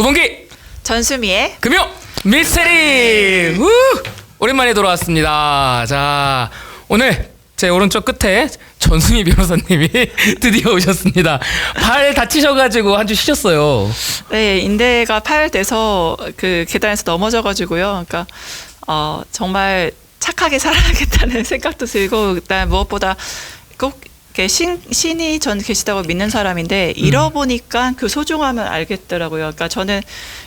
우범기 전수미의 금요 미스테리 오랜만에 돌아왔습니다. 자, 오늘 제 오른쪽 끝에 전수미 변호사님이 드디어 오셨습니다. 발 다치셔가지고 한 주 쉬셨어요. 네, 인대가 파열돼서 그 계단에서 넘어져가지고요. 그러니까 정말 착하게 살아야겠다는 생각도 들고, 일단 무엇보다 꼭 이렇게 신이 전 계시다고 믿는 사람인데 잃어보니까 그 소중함을 알겠더라고요. 그러니까 저는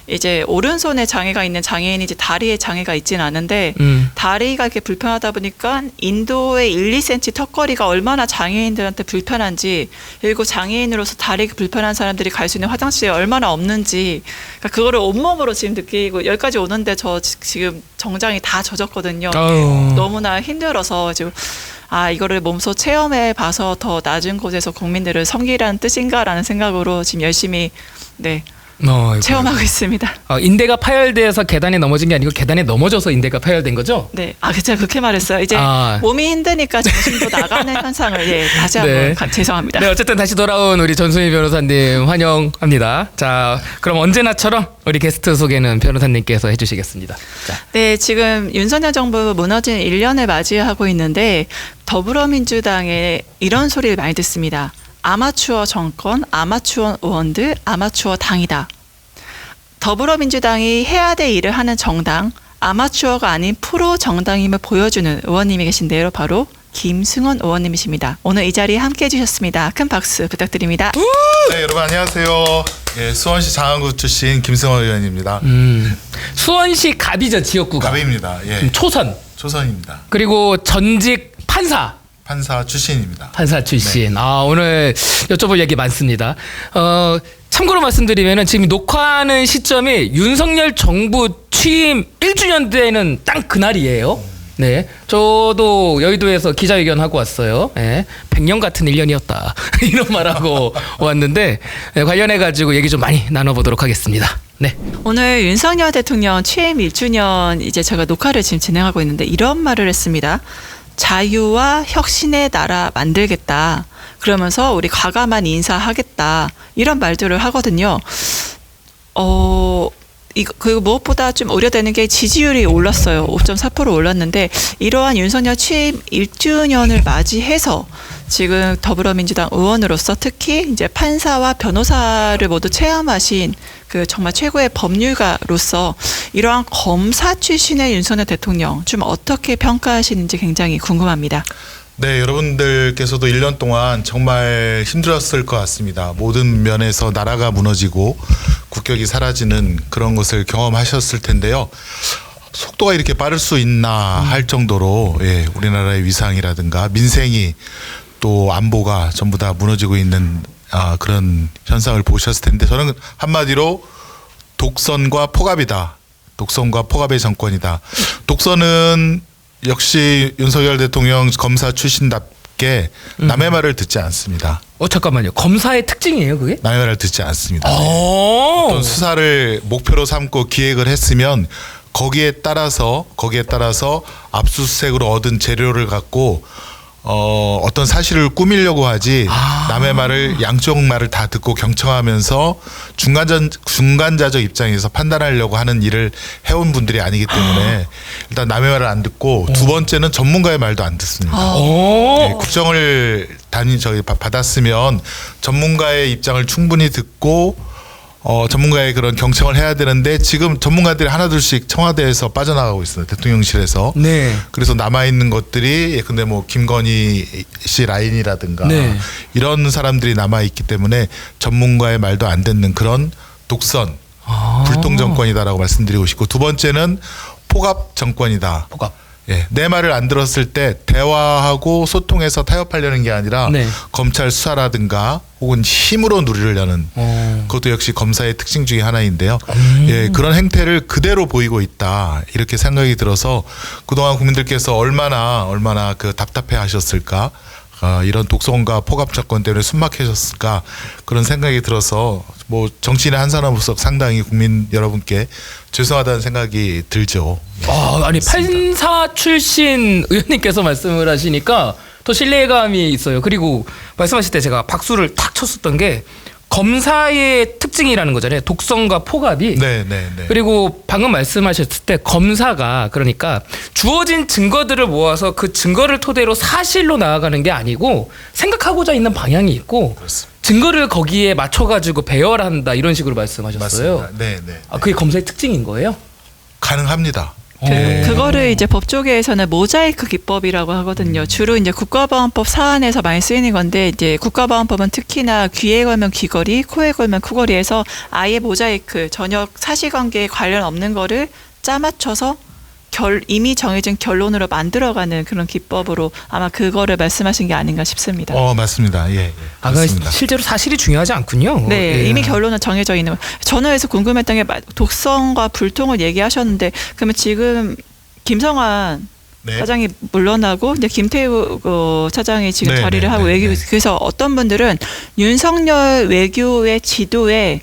이제 오른손에 장애가 있는 장애인이지 다리에 장애가 있지는 않은데 다리가 이렇게 불편하다 보니까 인도의 1, 2cm 턱걸이가 얼마나 장애인들한테 불편한지, 그리고 장애인으로서 다리가 불편한 사람들이 갈 수 있는 화장실이 얼마나 없는지, 그러니까 그거를 온몸으로 지금 느끼고 여기까지 오는데 저 지금 정장이 다 젖었거든요. 너무나 힘들어서 지금 이거를 몸소 체험해 봐서 더 낮은 곳에서 국민들을 섬기라는 뜻인가라는 생각으로 지금 열심히 체험하고 있습니다. 인대가 파열돼서 계단에 넘어진 게 아니고 계단에 넘어져서 인대가 파열된 거죠? 네, 그쵸, 그렇게 말했어요. 이제 몸이 힘드니까 정신도 나가는 현상을 다시 한번 죄송합니다. 네, 어쨌든 다시 돌아온 우리 전수미 변호사님 환영합니다. 자, 그럼 언제나처럼 우리 게스트 소개는 변호사님께서 해주시겠습니다. 자. 네, 지금 윤석열 정부 무너진 1년을 맞이하고 있는데 더불어민주당에 이런 소리를 많이 듣습니다. 아마추어 정권, 아마추어 의원들, 아마추어 당이다. 더불어민주당이 해야 될 일을 하는 정당, 아마추어가 아닌 프로 정당임을 보여주는 의원님이 계신데요. 바로 김승원 의원님이십니다. 오늘 이 자리에 함께해 주셨습니다. 큰 박수 부탁드립니다. 네, 여러분 안녕하세요. 수원시 장안구 출신 김승원 의원입니다. 수원시 갑이죠, 지역구가. 갑입니다. 초선입니다. 그리고 전직 판사 출신입니다. 판사 출신. 네. 오늘 여쭤볼 얘기 많습니다. 참고로 말씀드리면은 지금 녹화하는 시점이 윤석열 정부 취임 1주년 되는 딱 그날이에요. 네, 저도 여의도에서 기자회견 하고 왔어요. 네, 100년 같은 1년이었다 이런 말하고 왔는데 관련해가지고 얘기 좀 많이 나눠보도록 하겠습니다. 네. 오늘 윤석열 대통령 취임 1주년 이제 제가 녹화를 지금 진행하고 있는데 이런 말을 했습니다. 자유와 혁신의 나라 만들겠다. 그러면서 우리 과감한 인사하겠다. 이런 말들을 하거든요. 그리고 무엇보다 좀 우려되는 게 지지율이 올랐어요. 5.4% 올랐는데 이러한 윤석열 취임 1주년을 맞이해서 지금 더불어민주당 의원으로서 특히 이제 판사와 변호사를 모두 체험하신 그 정말 최고의 법률가로서 이러한 검사 출신의 윤석열 대통령 좀 어떻게 평가하시는지 굉장히 궁금합니다. 네, 여러분들께서도 1년 동안 정말 힘들었을 것 같습니다. 모든 면에서 나라가 무너지고 국격이 사라지는 그런 것을 경험하셨을 텐데요. 속도가 이렇게 빠를 수 있나 할 정도로 우리나라의 위상이라든가 민생이 또 안보가 전부 다 무너지고 있는 그런 현상을 보셨을 텐데, 저는 한마디로 독선과 포갑이다. 독선과 포갑의 정권이다. 독선은 역시 윤석열 대통령 검사 출신답게 남의 말을 듣지 않습니다. 잠깐만요. 검사의 특징이에요, 그게? 남의 말을 듣지 않습니다. 어떤 수사를 목표로 삼고 기획을 했으면 거기에 따라서 압수수색으로 얻은 재료를 갖고 어떤 사실을 꾸미려고 하지 남의 말을 양쪽 말을 다 듣고 경청하면서 중간자적 입장에서 판단하려고 하는 일을 해온 분들이 아니기 때문에 일단 남의 말을 안 듣고 두 번째는 전문가의 말도 안 듣습니다. 국정을 받았으면 전문가의 입장을 충분히 듣고 전문가의 그런 경청을 해야 되는데 지금 전문가들이 하나둘씩 청와대에서 빠져나가고 있어요. 대통령실에서. 네. 그래서 남아있는 것들이 근데 뭐 김건희 씨 라인이라든가 이런 사람들이 남아있기 때문에 전문가의 말도 안 듣는 그런 독선 불통 정권이다라고 말씀드리고 싶고, 두 번째는 포갑 정권이다. 내 말을 안 들었을 때 대화하고 소통해서 타협하려는 게 아니라 검찰 수사라든가 혹은 힘으로 누리려는 그것도 역시 검사의 특징 중에 하나인데요. 그런 행태를 그대로 보이고 있다 이렇게 생각이 들어서 그동안 국민들께서 얼마나 그 답답해 하셨을까, 이런 독선과 포갑 정권 때문에 숨막히셨을까 그런 생각이 들어서 뭐 정치인의 한 사람으로서 상당히 국민 여러분께 죄송하다는 생각이 들죠. 아니 판사 출신 의원님께서 말씀을 하시니까 더 신뢰감이 있어요. 그리고 말씀하실 때 제가 박수를 탁 쳤었던 게 검사의 특징이라는 거잖아요. 독성과 포갑이. 네, 네, 네. 그리고 방금 말씀하셨을 때 검사가 그러니까 주어진 증거들을 모아서 그 증거를 토대로 사실로 나아가는 게 아니고 생각하고자 있는 방향이 있고 그렇습니다. 증거를 거기에 맞춰가지고 배열한다 이런 식으로 말씀하셨어요. 맞습니다. 네, 네. 아, 그게 검사의 특징인 거예요? 가능합니다. 그거를 이제 법조계에서는 모자이크 기법이라고 하거든요. 주로 이제 국가보안법 사안에서 많이 쓰이는 건데 이제 국가보안법은 특히나 귀에 걸면 귀걸이, 코에 걸면 코걸이에서 아예 모자이크 전혀 사실관계에 관련 없는 거를 짜맞춰서 이미 정해진 결론으로 만들어가는 그런 기법으로 아마 그거를 말씀하신 게 아닌가 싶습니다. 맞습니다. 예, 예. 아, 그렇습니다. 실제로 사실이 중요하지 않군요. 네, 예. 이미 결론은 정해져 있는 거. 전화해서 궁금했던 게 독성과 불통을 얘기하셨는데 그러면 지금 김성환 네. 차장이 물러나고 이제 김태우 차장이 지금 네, 자리를 네, 하고 네, 외교 네. 그래서 어떤 분들은 윤석열 외교의 지도에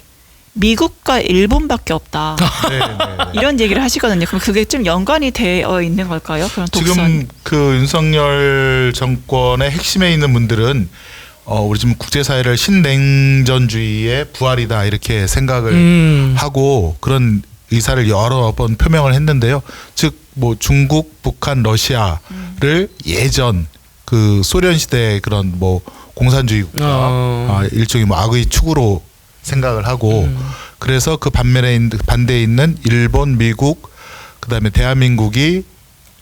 미국과 일본밖에 없다. 네, 네, 네. 이런 얘기를 하시거든요. 그럼 그게 좀 연관이 되어 있는 걸까요? 그런 독선. 지금 그 윤석열 정권의 핵심에 있는 분들은 우리 지금 국제사회를 신냉전주의의 부활이다 이렇게 생각을 하고 그런 의사를 여러 번 표명을 했는데요. 즉 뭐 중국, 북한, 러시아를 예전 그 소련 시대의 그런 뭐 공산주의 국가 일종의 뭐 악의 축으로 생각을 하고 그래서 그 반대에 있는 일본, 미국 그다음에 대한민국이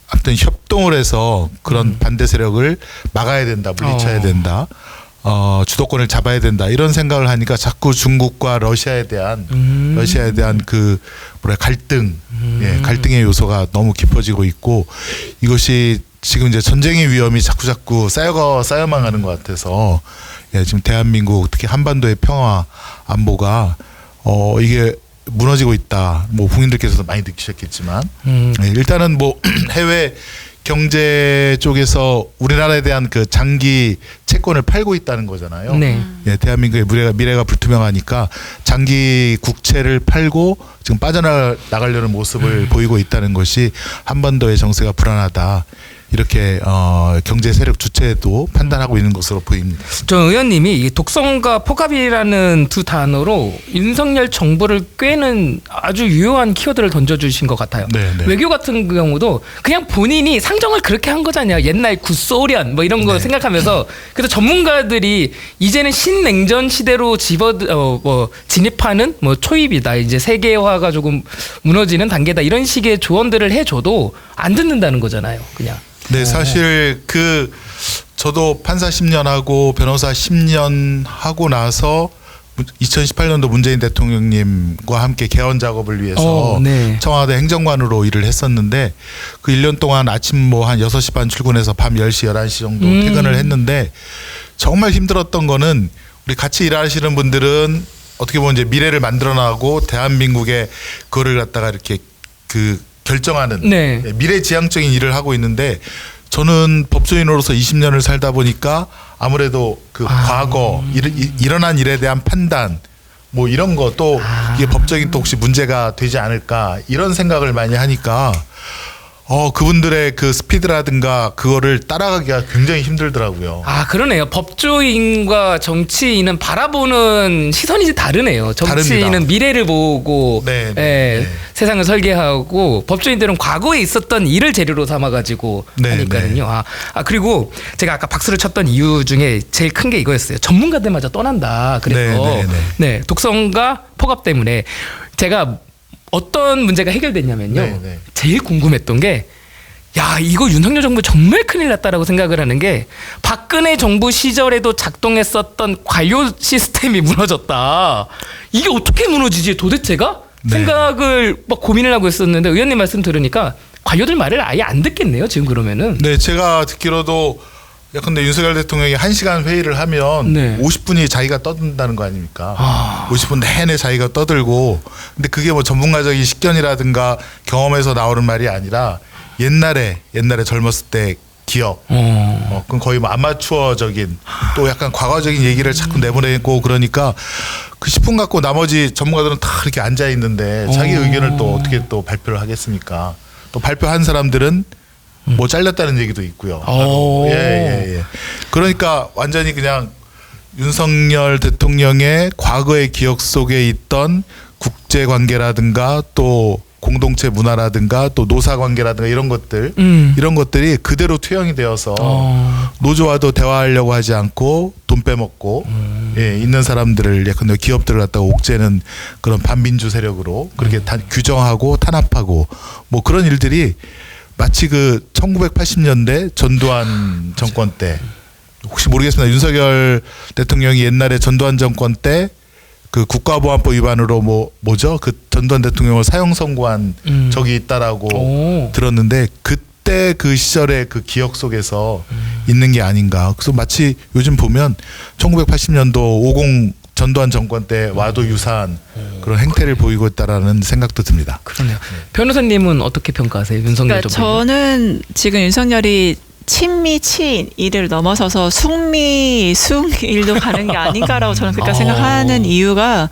아무튼 협동을 해서 그런 반대 세력을 막아야 된다, 물리쳐야 된다, 주도권을 잡아야 된다 이런 생각을 하니까 자꾸 중국과 러시아에 대한 그 뭐라 갈등, 예, 갈등의 요소가 너무 깊어지고 있고 이것이 지금 이제 전쟁의 위험이 자꾸 쌓여만 가는 것 같아서 예, 지금 대한민국 특히 한반도의 평화 안보가 이게 무너지고 있다. 뭐 국민들께서도 많이 느끼셨겠지만 예, 일단은 뭐 해외 경제 쪽에서 우리나라에 대한 그 장기 채권을 팔고 있다는 거잖아요. 네. 예, 대한민국의 미래가 불투명하니까 장기 국채를 팔고 지금 빠져나가려는 모습을 보이고 있다는 것이 한반도의 정세가 불안하다. 이렇게 경제 세력 주체도 판단하고 있는 것으로 보입니다. 저 의원님이 이 독성과 포갑이라는 두 단어로 윤석열 정부를 꿰는 아주 유효한 키워드를 던져주신 것 같아요. 네, 네. 외교 같은 경우도 그냥 본인이 상정을 그렇게 한 거잖아요. 옛날 구소련 뭐 이런 거 네. 생각하면서 그래서 전문가들이 이제는 신냉전 시대로 진입하는 뭐 초입이다. 이제 세계화가 조금 무너지는 단계다. 이런 식의 조언들을 해줘도 안 듣는다는 거잖아요. 그냥. 네, 사실 저도 판사 10년 하고 변호사 10년 하고 나서 2018년도 문재인 대통령님과 함께 개헌 작업을 위해서 네. 청와대 행정관으로 일을 했었는데 그 1년 동안 아침 뭐 한 6시 반 출근해서 밤 10시, 11시 정도 퇴근을 했는데 정말 힘들었던 거는 우리 같이 일하시는 분들은 어떻게 보면 이제 미래를 만들어 나가고 대한민국의 그거를 갖다가 이렇게 결정하는 네. 미래지향적인 일을 하고 있는데 저는 법조인으로서 20년을 살다 보니까 아무래도 그 과거 일어난 일에 대한 판단 뭐 이런 거 또 이게 법적인 또 혹시 문제가 되지 않을까 이런 생각을 많이 하니까 그분들의 그 스피드라든가 그거를 따라가기가 굉장히 힘들더라고요. 아, 그러네요. 법조인과 정치인은 바라보는 시선이 다르네요. 정치인은 다릅니다. 미래를 보고 네, 네, 예, 네. 세상을 설계하고 법조인들은 과거에 있었던 일을 재료로 삼아가지고 네, 하니까요. 그리고 제가 아까 박수를 쳤던 이유 중에 제일 큰 게 이거였어요. 전문가들마저 떠난다. 그래서 네, 네, 네. 네, 독성과 포갑 때문에 제가 어떤 문제가 해결됐냐면요. 네, 네. 제일 궁금했던 게 야, 이거 윤석열 정부 정말 큰일 났다라고 생각을 하는 게 박근혜 정부 시절에도 작동했었던 관료 시스템이 무너졌다. 이게 어떻게 무너지지 도대체가? 네. 생각을 막 고민을 하고 있었는데 의원님 말씀 들으니까 관료들 말을 아예 안 듣겠네요. 지금 그러면은. 네, 제가 듣기로도 근데 윤석열 대통령이 1시간 회의를 하면 네. 50분이 자기가 떠든다는 거 아닙니까? 50분 내내 자기가 떠들고 근데 그게 뭐 전문가적인 식견이라든가 경험에서 나오는 말이 아니라 옛날에 젊었을 때 기억 그건 거의 뭐 아마추어적인 또 약간 과거적인 얘기를 자꾸 내보내고 그러니까 그 10분 갖고 나머지 전문가들은 다 이렇게 앉아 있는데 자기 의견을 또 어떻게 또 발표를 하겠습니까? 또 발표한 사람들은 뭐 잘렸다는 얘기도 있고요. 예. 그러니까 완전히 그냥 윤석열 대통령의 과거의 기억 속에 있던 국제 관계라든가 또 공동체 문화라든가 또 노사 관계라든가 이런 것들 이런 것들이 그대로 투영이 되어서 노조와도 대화하려고 하지 않고 돈 빼먹고 예, 있는 사람들을 약간 기업들을 갖다가 옥죄는 그런 반민주 세력으로 그렇게 규정하고 탄압하고 뭐 그런 일들이 마치 그 1980년대 전두환 정권 때 혹시 모르겠습니다. 윤석열 대통령이 옛날에 전두환 정권 때 그 국가보안법 위반으로 뭐죠? 그 전두환 대통령을 사형 선고한 적이 있다라고 들었는데 그때 그 시절의 그 기억 속에서 있는 게 아닌가. 그래서 마치 요즘 보면 1980년도 50 전두환 정권 때 와도 유사한 그런 행태를 보이고 있다라는 생각도 듭니다. 그러네요. 변호사님은 어떻게 평가하세요, 윤석열 그러니까 정부? 저는 지금 윤석열이 친미 치인 일을 넘어서서 숙미 숙일도 가는 게 아닌가라고 저는 그렇게 생각하는 이유가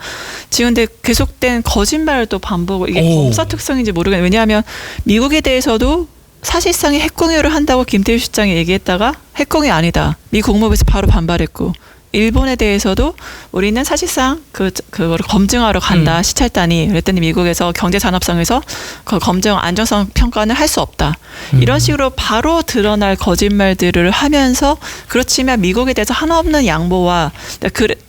지금 근데 계속된 거짓말을 또 반복을 이게 검사 특성인지 모르겠는데 왜냐하면 미국에 대해서도 사실상의 핵공유를 한다고 김태우 실장이 얘기했다가 핵공유 아니다. 미 국무부에서 바로 반발했고 일본에 대해서도 우리는 사실상 그거를 검증하러 간다 시찰단이 그랬더니 미국에서 경제산업성에서 그 검증 안정성 평가는 할 수 없다 이런 식으로 바로 드러날 거짓말들을 하면서 그렇지만 미국에 대해서 하나없는 양보와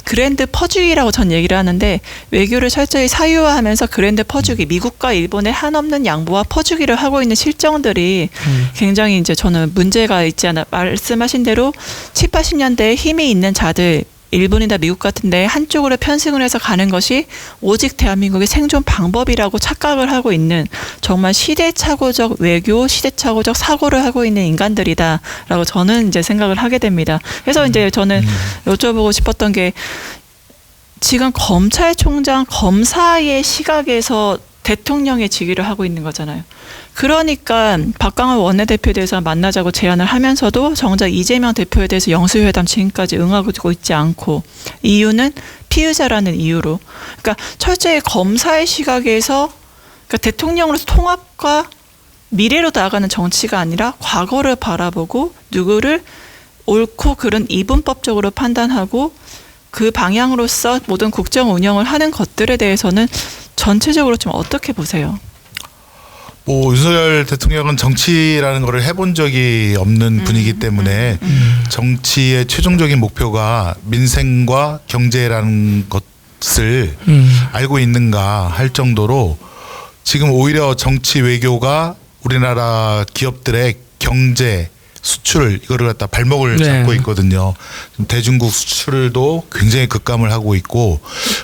그랜드 퍼주기라고 전 얘기를 하는데 외교를 철저히 사유화하면서 그랜드 퍼주기 미국과 일본의 한없는 양보와 퍼주기를 하고 있는 실정들이 굉장히 이제 저는 문제가 있지 않아 말씀하신 대로 7, 80년대에 힘이 있는 자들 일본이나 미국 같은데 한쪽으로 편승을 해서 가는 것이 오직 대한민국의 생존 방법이라고 착각을 하고 있는 정말 시대착오적 외교, 시대착오적 사고를 하고 있는 인간들이다라고 저는 이제 생각을 하게 됩니다. 그래서 이제 저는 여쭤보고 싶었던 게 지금 검찰총장 검사의 시각에서 대통령의 직위를 하고 있는 거잖아요. 그러니까 박광원 원내대표에 대해서 만나자고 제안을 하면서도 정작 이재명 대표에 대해서 영수회담 지금까지 응하고 있지 않고 이유는 피의자라는 이유로 그러니까 철저히 검사의 시각에서 그러니까 대통령으로서 통합과 미래로 나아가는 정치가 아니라 과거를 바라보고 누구를 옳고 그른 이분법적으로 판단하고 그 방향으로서 모든 국정 운영을 하는 것들에 대해서는 전체적으로 좀 어떻게 보세요? 뭐 윤석열 대통령은 정치라는 거를 해본 적이 없는 분이기 때문에 정치의 최종적인 목표가 민생과 경제라는 것을 알고 있는가 할 정도로 지금 오히려 정치 외교가 우리나라 기업들의 경제 수출 이거를 갖다 발목을 잡고 있거든요. 대중국 수출도 굉장히 급감을 하고 있고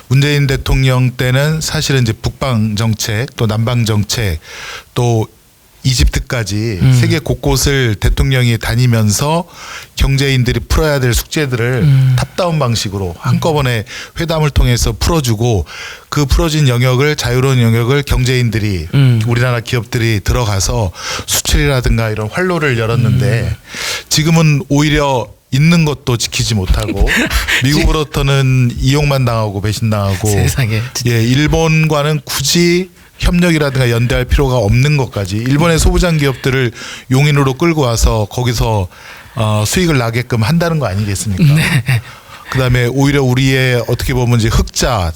문재인 대통령 때는 사실은 이제 북방 정책 또 남방 정책 또 이집트까지 세계 곳곳을 대통령이 다니면서 경제인들이 풀어야 될 숙제들을 탑다운 방식으로 한꺼번에 회담을 통해서 풀어주고 그 풀어진 영역을 자유로운 영역을 경제인들이 우리나라 기업들이 들어가서 수출이라든가 이런 활로를 열었는데 지금은 오히려 있는 것도 지키지 못하고 미국으로부터는 이용만 당하고 배신당하고 세상에 예, 일본과는 굳이 협력이라든가 연대할 필요가 없는 것까지 일본의 소부장 기업들을 용인으로 끌고 와서 거기서 수익을 나게끔 한다는 거 아니겠습니까? 그다음에 오히려 우리의 어떻게 보면 이제 흑자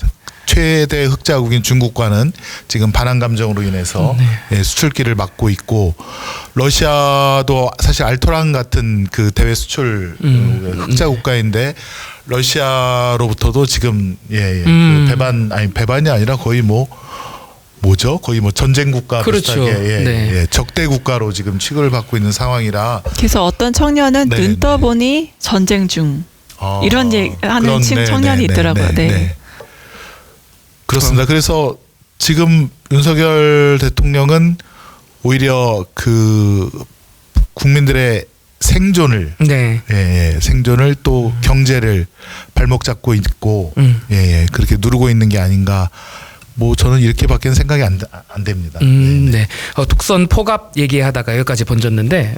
최대 흑자국인 중국과는 지금 반한 감정으로 인해서 예, 수출길을 막고 있고 러시아도 사실 알토란 같은 그 대외 수출 흑자 국가인데 러시아로부터도 지금 그 배반이 아니라 거의 뭐죠? 거의 전쟁 국가 그렇죠. 비슷하게 적대 국가로 지금 취급을 받고 있는 상황이라. 그래서 어떤 청년은 눈 떠보니 전쟁 중 이런 얘기 하는 청년이 있더라고요. 네. 그렇습니다. 그래서 지금 윤석열 대통령은 오히려 그 국민들의 생존을 생존을 또 경제를 발목 잡고 있고 그렇게 누르고 있는 게 아닌가. 뭐 저는 이렇게밖에는 생각이 안 됩니다. 네. 독선 포갑 얘기하다가 여기까지 번졌는데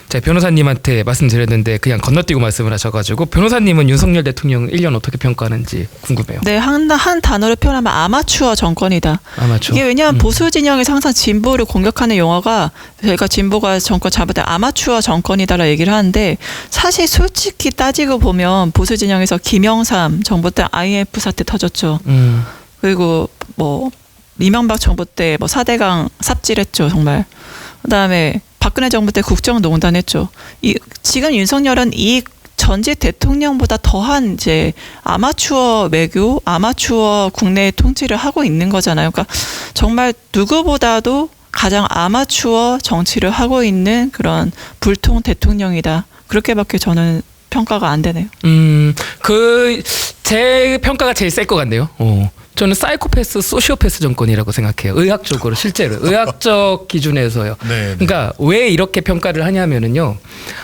제가 변호사님한테 말씀드렸는데 그냥 건너뛰고 말씀을 하셔가지고 변호사님은 윤석열 대통령 1년 어떻게 평가하는지 궁금해요. 네, 한 단어로 표현하면 아마추어 정권이다. 아마추어. 이게 왜냐하면 보수 진영에서 항상 진보를 공격하는 용어가 저희가 진보가 정권 잡을 때 아마추어 정권이다라 얘기를 하는데 사실 솔직히 따지고 보면 보수 진영에서 김영삼 정부 때 IMF 사태 터졌죠. 그리고 뭐 이명박 정부 때 뭐 4대강 삽질했죠 정말. 그다음에 박근혜 정부 때 국정농단 했죠. 지금 윤석열은 이 전직 대통령보다 더한 이제 아마추어 외교, 아마추어 국내 통치를 하고 있는 거잖아요. 그러니까 정말 누구보다도 가장 아마추어 정치를 하고 있는 그런 불통 대통령이다. 그렇게밖에 저는 평가가 안 되네요. 제 평가가 제일 셀 것 같네요. 저는 사이코패스, 소시오패스 정권이라고 생각해요. 의학적으로 실제로 의학적 기준에서요. 네. 그러니까 왜 이렇게 평가를 하냐면은요,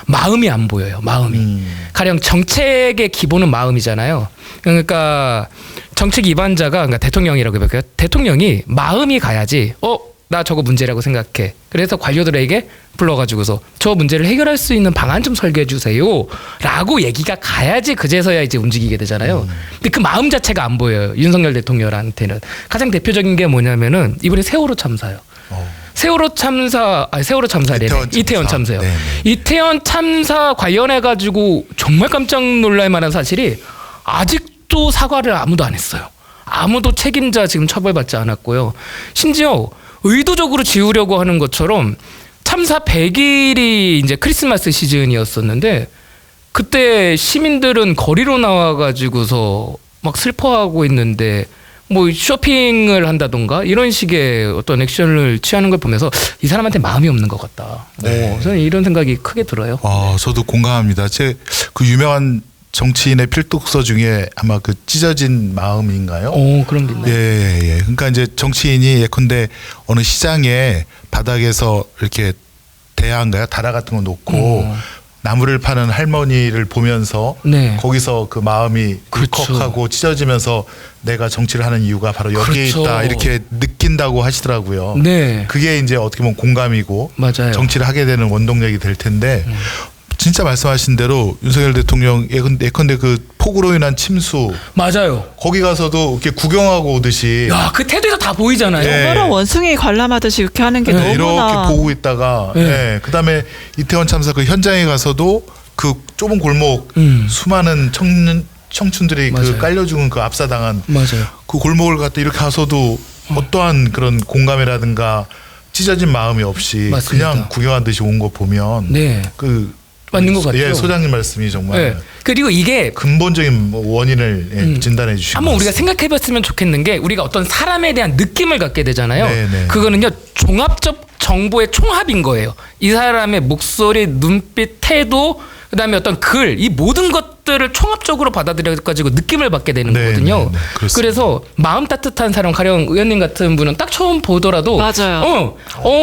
마음이 안 보여요. 마음이. 가령 정책의 기본은 마음이잖아요. 그러니까 정책 위반자가 그러니까 대통령이라고 해볼까요? 대통령이 마음이 가야지. 나 저거 문제라고 생각해. 그래서 관료들에게 불러가지고서 저 문제를 해결할 수 있는 방안 좀 설계해 주세요. 라고 얘기가 가야지 그제서야 이제 움직이게 되잖아요. 근데 그 마음 자체가 안 보여요. 윤석열 대통령한테는. 가장 대표적인 게 뭐냐면은 이번에 세월호 참사요. 세월호 참사래. 이태원 참사요. 네네. 이태원 참사 관련해가지고 정말 깜짝 놀랄 만한 사실이 아직도 사과를 아무도 안 했어요. 아무도 책임자 지금 처벌받지 않았고요. 심지어 의도적으로 지우려고 하는 것처럼 참사 100일이 이제 크리스마스 시즌이었었는데 그때 시민들은 거리로 나와가지고서 막 슬퍼하고 있는데 뭐 쇼핑을 한다던가 이런 식의 어떤 액션을 취하는 걸 보면서 이 사람한테 마음이 없는 것 같다. 네. 저는 이런 생각이 크게 들어요. 저도 공감합니다. 제 그 유명한 정치인의 필독서 중에 아마 그 찢어진 마음인가요? 그런 게 있나요? 예. 그러니까 이제 정치인이 예컨대 어느 시장에 바닥에서 이렇게 대야인가요? 다라 같은 거 놓고 나무를 파는 할머니를 보면서 네. 거기서 그 마음이 그렇죠. 울컥하고 찢어지면서 내가 정치를 하는 이유가 바로 여기에 그렇죠. 있다 이렇게 느낀다고 하시더라고요. 네. 그게 이제 어떻게 보면 공감이고 맞아요. 정치를 하게 되는 원동력이 될 텐데 진짜 말씀하신 대로 윤석열 대통령 예컨대 그 폭우로 인한 침수 맞아요. 거기 가서도 이렇게 구경하고 오듯이 야, 그 태도에서 다 보이잖아요. 네. 여러 원숭이 관람하듯이 이렇게 하는 게 네, 너무나 이렇게 보고 있다가 네. 그다음에 이태원 참사 그 현장에 가서도 그 좁은 골목 수많은 청춘들이 맞아요. 그 깔려 죽은 그 압사당한 맞아요. 그 골목을 갔다 이렇게 가서도 어떠한 그런 공감이라든가 찢어진 마음이 없이 맞습니다. 그냥 구경하듯이 온 거 보면 네. 그 맞는 것 같아요. 예, 소장님 말씀이 정말 네. 그리고 이게 근본적인 원인을 진단해 주시고 한번 우리가 생각해봤으면 좋겠는 게 우리가 어떤 사람에 대한 느낌을 갖게 되잖아요. 네네. 그거는요 종합적 정보의 총합인 거예요. 이 사람의 목소리, 눈빛, 태도, 그다음에 어떤 글, 이 모든 것들을 총합적으로 받아들여가지고 느낌을 받게 되는 네, 거거든요. 네, 네, 그렇습니다. 그래서 마음 따뜻한 사람, 가령 의원님 같은 분은 딱 처음 보더라도 맞아요.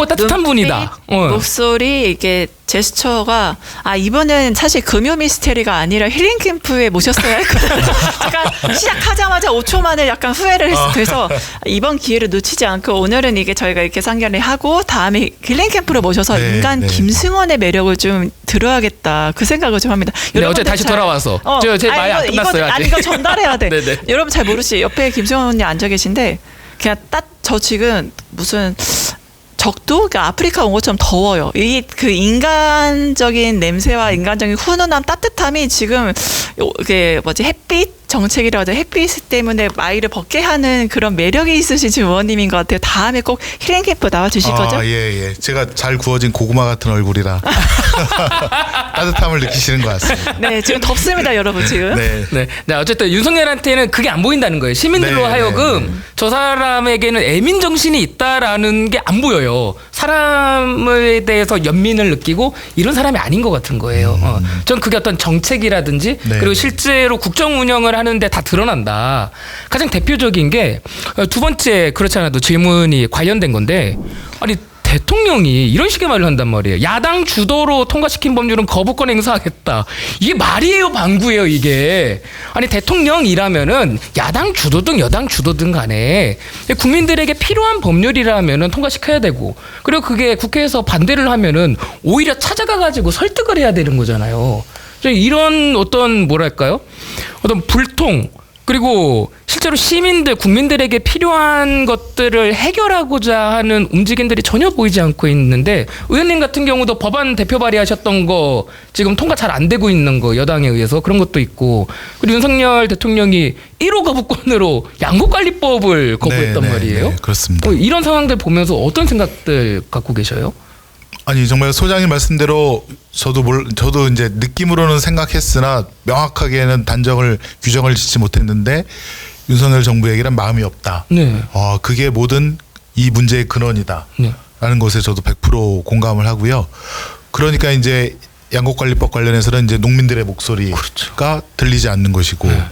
따뜻한 분이다. 목소리 이게 제스처가 이번엔 사실 금요 미스테리가 아니라 힐링 캠프에 모셨어야 했거든요. 잠깐 시작하자마자 5초 만에 약간 후회를 돼서 이번 기회를 놓치지 않고 오늘은 이게 저희가 이렇게 상견례 하고 다음에 힐링 캠프로 모셔서 네, 인간 네. 김승원의 매력을 좀 들어야겠다 그 생각을 좀 합니다. 네, 어제 여러분들 다시 잘- 돌아와서 제 말이 안 끝났어요. 아직. 이거 전달해야 돼. 네네. 여러분 잘 모르시 옆에 김승원이 앉아 계신데 그냥 저 지금 무슨 적도 그러니까 아프리카 온 것처럼 더워요. 이 그 인간적인 냄새와 인간적인 훈훈함, 따뜻함이 지금 이게 햇빛 정책이라고 하죠. 햇빛 때문에 마이를 벗게 하는 그런 매력이 있으신 지금 의원님인 것 같아요. 다음에 꼭 힐링 캠프 나와 주실 거죠? 예. 제가 잘 구워진 고구마 같은 얼굴이라 따뜻함을 느끼시는 것 같습니다. 네, 지금 덥습니다, 여러분 지금. 네. 네, 어쨌든 윤석열한테는 그게 안 보인다는 거예요. 시민들로 네, 하여금 네. 저 사람에게는 애민 정신이 있다라는 게 안 보여요. 사람에 대해서 연민을 느끼고 이런 사람이 아닌 것 같은 거예요. 전 그게 어떤 정책이라든지 네. 그리고 실제로 국정 운영을 하는데 다 드러난다. 가장 대표적인 게 두 번째 그렇지 않아도 질문이 관련된 건데 아니 대통령이 이런 식의 말을 한단 말이에요. 야당 주도로 통과시킨 법률은 거부권 행사하겠다. 이게 말이에요, 방구예요, 이게. 아니 대통령이라면은 야당 주도든 여당 주도든 간에 국민들에게 필요한 법률이라면은 통과시켜야 되고, 그리고 그게 국회에서 반대를 하면은 오히려 찾아가 가지고 설득을 해야 되는 거잖아요. 이런 어떤 뭐랄까요? 어떤 불통, 그리고 실제로 시민들, 국민들에게 필요한 것들을 해결하고자 하는 움직임들이 전혀 보이지 않고 있는데, 의원님 같은 경우도 법안 대표 발의하셨던 거 지금 통과 잘 안 되고 있는 거, 여당에 의해서 그런 것도 있고, 그리고 윤석열 대통령이 1호 거부권으로 양국관리법을 거부했단 말이에요. 네, 그렇습니다. 이런 상황들 보면서 어떤 생각들 갖고 계셔요? 아니 정말 소장님 말씀대로 저도 이제 느낌으로는 생각했으나 명확하게는 규정을 짓지 못했는데, 윤석열 정부에게는 마음이 없다. 네. 그게 모든 이 문제의 근원이다. 네. 라는 것에 저도 100% 공감을 하고요. 그러니까 이제 양곡관리법 관련해서는 이제 농민들의 목소리가 그렇죠. 들리지 않는 것이고, 네.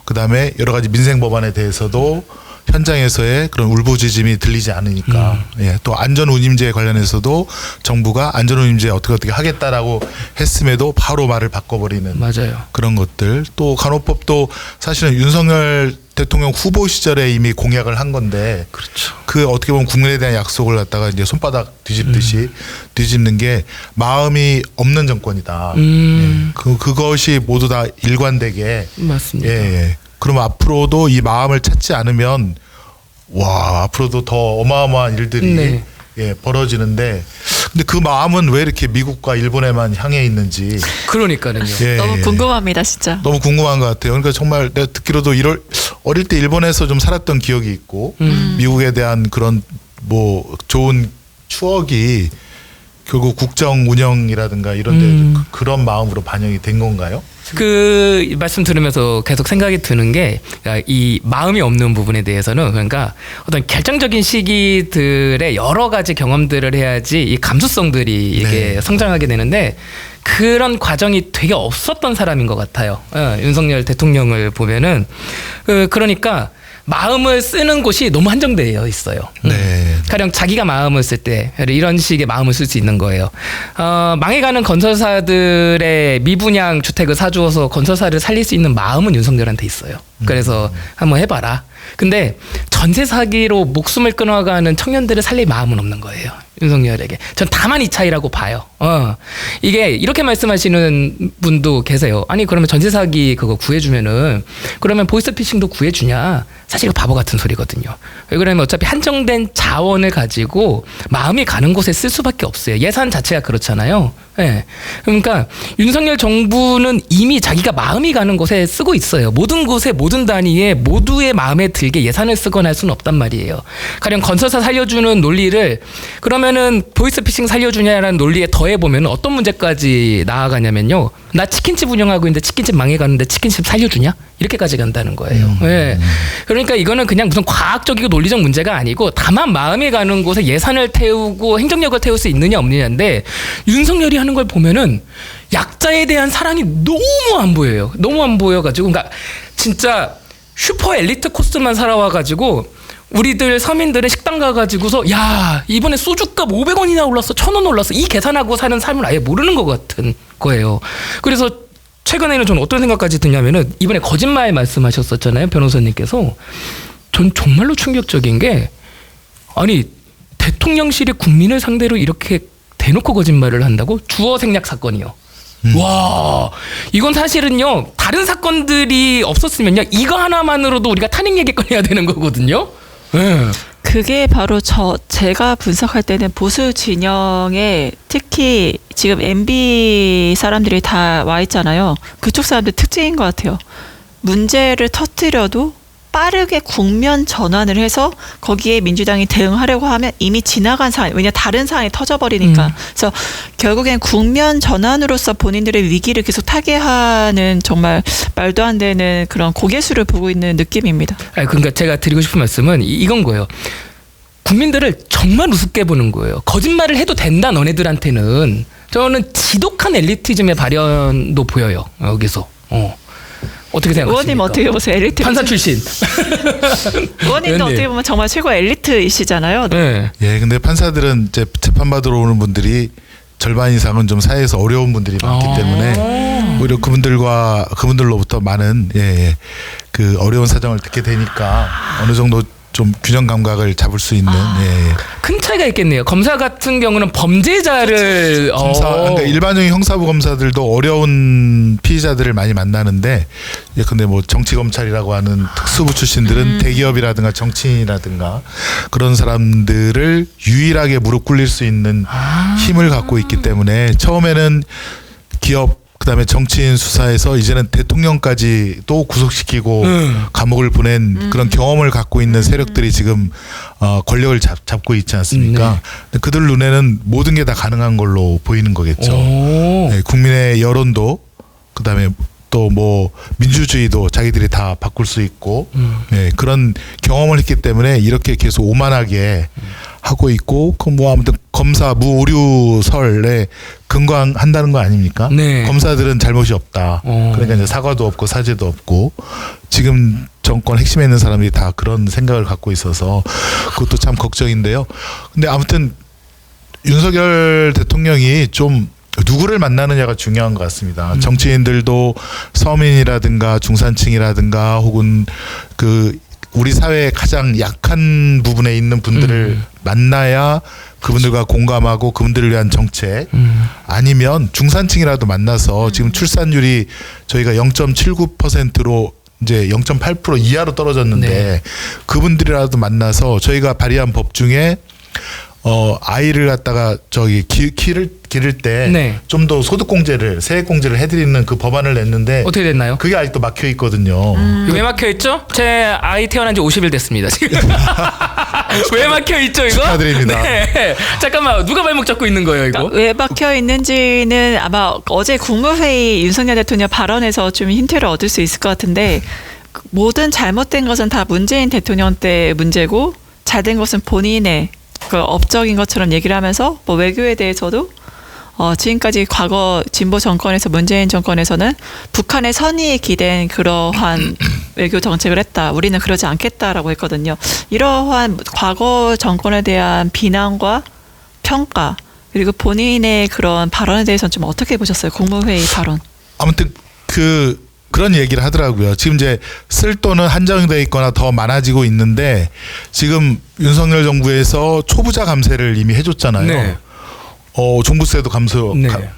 그다음에 여러 가지 민생 법안에 대해서도 현장에서의 그런 울부짖음이 들리지 않으니까, 예, 또 안전운임제 관련해서도 정부가 안전운임제 어떻게 하겠다라고 했음에도 바로 말을 바꿔버리는 맞아요. 그런 것들, 또 간호법도 사실은 윤석열 대통령 후보 시절에 이미 공약을 한 건데, 그렇죠. 그 어떻게 보면 국민에 대한 약속을 갖다가 이제 손바닥 뒤집듯이 뒤집는 게 마음이 없는 정권이다. 예, 그것이 모두 다 일관되게. 맞습니다. 예. 그러면 앞으로도 이 마음을 찾지 않으면 앞으로도 더 어마어마한 일들이 네. 예, 벌어지는데, 근데 그 마음은 왜 이렇게 미국과 일본에만 향해 있는지 그러니까는요. 예, 너무 궁금합니다, 진짜. 너무 궁금한 것 같아요. 그러니까 정말 내가 듣기로도 어릴 때 일본에서 좀 살았던 기억이 있고, 미국에 대한 그런 뭐 좋은 추억이 결국 국정 운영이라든가 이런데 그런 마음으로 반영이 된 건가요? 그 말씀 들으면서 계속 생각이 드는 게, 이 마음이 없는 부분에 대해서는, 그러니까 어떤 결정적인 시기들의 여러 가지 경험들을 해야지 이 감수성들이 이게 네. 성장하게 되는데, 그런 과정이 되게 없었던 사람인 것 같아요. 윤석열 대통령을 보면은 그러니까 마음을 쓰는 곳이 너무 한정되어 있어요. 네. 가령 자기가 마음을 쓸 때 이런 식의 마음을 쓸 수 있는 거예요. 망해가는 건설사들의 미분양 주택을 사주어서 건설사를 살릴 수 있는 마음은 윤석열한테 있어요. 그래서 한번 해봐라. 근데 전세 사기로 목숨을 끊어가는 청년들을 살릴 마음은 없는 거예요, 윤석열에게. 전 다만 이 차이라고 봐요. 이게 이렇게 말씀하시는 분도 계세요. 아니 그러면 전세 사기 그거 구해주면은 그러면 보이스피싱도 구해주냐? 사실 바보 같은 소리거든요. 왜 그러냐면 어차피 한정된 자원을 가지고 마음이 가는 곳에 쓸 수밖에 없어요. 예산 자체가 그렇잖아요. 네. 그러니까 윤석열 정부는 이미 자기가 마음이 가는 곳에 쓰고 있어요. 모든 곳에 모든 단위에 모두의 마음에 들게 예산을 쓰거나 할 수는 없단 말이에요. 가령 건설사 살려주는 논리를 그러면은 보이스피싱 살려주냐라는 논리에 더해보면 어떤 문제까지 나아가냐면요. 나 치킨집 운영하고 있는데 치킨집 망해가는데 치킨집 살려주냐? 이렇게까지 간다는 거예요. 네. 그러니까 이거는 그냥 무슨 과학적이고 논리적 문제가 아니고 다만 마음이 가는 곳에 예산을 태우고 행정력을 태울 수 있느냐 없느냐인데, 윤석열이 하는 걸 보면은 약자에 대한 사랑이 너무 안 보여요. 너무 안 보여가지고, 그러니까 진짜 슈퍼 엘리트 코스만 살아와가지고 우리들 서민들의 식당 가가지고서 야 이번에 소주값 500원이나 올랐어, 1000원 올랐어, 이 계산하고 사는 삶을 아예 모르는 것 같은 거예요. 그래서 최근에는 저는 어떤 생각까지 드냐면은, 이번에 거짓말 말씀하셨었잖아요, 변호사님께서. 전 정말로 충격적인 게, 아니 대통령실이 국민을 상대로 이렇게 대놓고 거짓말을 한다고? 주어 생략 사건이요. 와, 이건 사실은요, 다른 사건들이 없었으면요, 이거 하나만으로도 우리가 탄핵 얘기권 해야 되는 거거든요. 네. 그게 바로 제가 분석할 때는 보수 진영에, 특히 지금 MB 사람들이 다 와 있잖아요. 그쪽 사람들 특징인 것 같아요. 문제를 터뜨려도 빠르게 국면 전환을 해서 거기에 민주당이 대응하려고 하면 이미 지나간 상황, 왜냐 다른 상황이 터져버리니까. 그래서 결국엔 국면 전환으로서 본인들의 위기를 계속 타개하는, 정말 말도 안 되는 그런 고개수를 보고 있는 느낌입니다. 그러니까 제가 드리고 싶은 말씀은 이건 거예요. 국민들을 정말 우습게 보는 거예요. 거짓말을 해도 된다 너네들한테는. 저는 지독한 엘리티즘의 발현도 보여요, 여기서. 어떻게 생각하십니까? 의원님 어떻게 보세요? 엘리트 판사 출신. 의원님도 의원님. 어떻게 보면 정말 최고 엘리트이시잖아요. 네. 예, 근데 판사들은 이제 재판받으러 오는 분들이 절반 이상은 좀 사회에서 어려운 분들이 많기 때문에 오히려 그분들로부터 많은 그 어려운 사정을 듣게 되니까 어느 정도 좀 균형 감각을 잡을 수 있는 큰 차이가 있겠네요. 검사 같은 경우는 범죄자를 그러니까 일반적인 형사부 검사들도 어려운 피의자들을 많이 만나는데 근데 뭐 정치 검찰이라고 하는 특수부 출신들은 대기업이라든가 정치인이라든가 그런 사람들을 유일하게 무릎 꿇릴 수 있는 힘을 갖고 있기 때문에 처음에는 기업 그다음에 정치인 수사에서 이제는 대통령까지 또 구속시키고 감옥을 보낸 그런 경험을 갖고 있는 세력들이 지금 권력을 잡고 있지 않습니까? 근데 그들 눈에는 모든 게 다 가능한 걸로 보이는 거겠죠. 네, 국민의 여론도 그다음에 또 뭐 민주주의도 자기들이 다 바꿀 수 있고 네, 그런 경험을 했기 때문에 이렇게 계속 오만하게 하고 있고 그 뭐 아무튼 검사 무오류설에 근거한다는 거 아닙니까? 네. 검사들은 잘못이 없다. 그러니까 이제 사과도 없고 사죄도 없고 지금 정권 핵심에 있는 사람들이 다 그런 생각을 갖고 있어서 그것도 참 걱정인데요. 근데 아무튼 윤석열 대통령이 좀 누구를 만나느냐가 중요한 것 같습니다. 정치인들도 서민이라든가 중산층이라든가 혹은 그 우리 사회의 가장 약한 부분에 있는 분들을 만나야 그분들과 공감하고 그분들을 위한 정책 아니면 중산층이라도 만나서 지금 출산율이 저희가 0.79%로 이제 0.8% 이하로 떨어졌는데 네. 그분들이라도 만나서 저희가 발의한 법 중에 아이를 갖다가 저기 기를 때 좀 더 소득공제를 세액공제를 해드리는 그 법안을 냈는데 어떻게 됐나요? 그게 아직도 막혀 있거든요. 왜 막혀 있죠? 제 아이 태어난 지 50일 됐습니다. 지금. 왜 막혀 있죠 이거? 축하드립니다. 네. 잠깐만 누가 발목 잡고 있는 거예요 이거? 그러니까 왜 박혀 있는지는 아마 어제 국무회의 윤석열 대통령 발언에서 좀 힌트를 얻을 수 있을 것 같은데 모든 잘못된 것은 다 문재인 대통령 때 문제고 잘된 것은 본인의 그 업적인 것처럼 얘기를 하면서 뭐 외교에 대해서도 지금까지 과거 진보 정권에서 문재인 정권에서는 북한의 선의에 기댄 그러한 외교 정책을 했다. 우리는 그러지 않겠다라고 했거든요. 이러한 과거 정권에 대한 비난과 평가 그리고 본인의 그런 발언에 대해서는 좀 어떻게 보셨어요? 국무회의 발언. 아무튼 그런 얘기를 하더라고요. 지금 이제 쓸 돈은 한정돼 있거나 더 많아지고 있는데 지금 윤석열 정부에서 초부자 감세를 이미 해줬잖아요. 네. 종부세도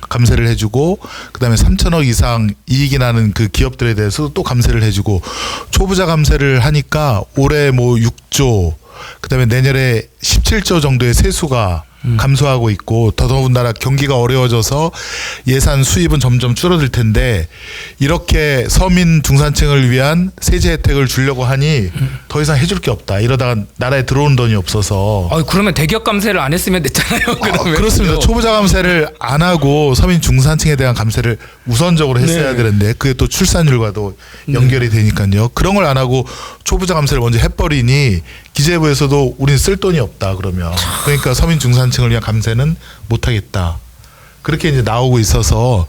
감세를 해주고 그다음에 3천억 이상 이익이 나는 그 기업들에 대해서 또 감세를 해주고 초부자 감세를 하니까 올해 뭐 6조 그다음에 내년에 17조 정도의 세수가 감소하고 있고 더더군다나 경기가 어려워져서 예산 수입은 점점 줄어들 텐데 이렇게 서민 중산층을 위한 세제 혜택을 주려고 하니 더 이상 해줄 게 없다. 이러다가 나라에 들어오는 돈이 없어서 그러면 대기업 감세를 안 했으면 됐잖아요. 그러면. 그렇습니다. 초부자 감세를 안 하고 서민 중산층에 대한 감세를 우선적으로 했어야 되는데 그게 또 출산율과도 연결이 되니까요. 그런 걸 안 하고 초부자 감세를 먼저 해버리니 기재부에서도 우리는 쓸 돈이 없다 그러면 그러니까 서민 중산층을 위한 감세는 못하겠다 그렇게 이제 나오고 있어서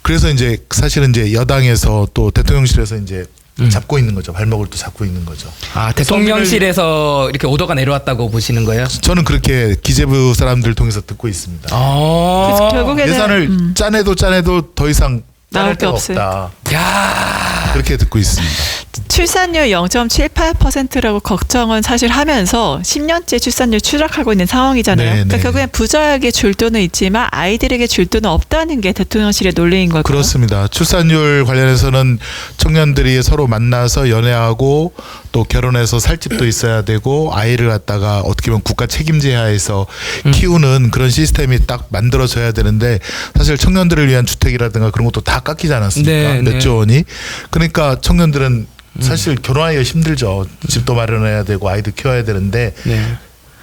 그래서 이제 사실은 이제 여당에서 또 대통령실에서 이제 잡고 있는 거죠. 발목을 또 잡고 있는 거죠. 대통령실에서 이렇게 오더가 내려왔다고 보시는 거예요? 저는 그렇게 기재부 사람들 통해서 듣고 있습니다. 그래서 결국에는 예산을 짜내도 더 이상 나올 나올 게 데가 없어요. 없다. 야. 그렇게 듣고 있습니다. 출산율 0.78%라고 걱정은 사실 하면서 10년째 출산율 추락하고 있는 상황이잖아요. 그러니까 결국엔 부자에게 줄 돈은 있지만 아이들에게 줄 돈은 없다는 게 대통령실의 논리인 거고요. 그렇습니다. 출산율 관련해서는 청년들이 서로 만나서 연애하고 또 결혼해서 살 집도 있어야 되고 아이를 갖다가 어떻게 보면 국가 책임제하에서 키우는 그런 시스템이 딱 만들어져야 되는데 사실 청년들을 위한 주택이라든가 그런 것도 다 깎이지 않았습니까? 몇 조 원이. 그러니까 청년들은 사실 결혼하기가 힘들죠. 집도 마련해야 되고 아이도 키워야 되는데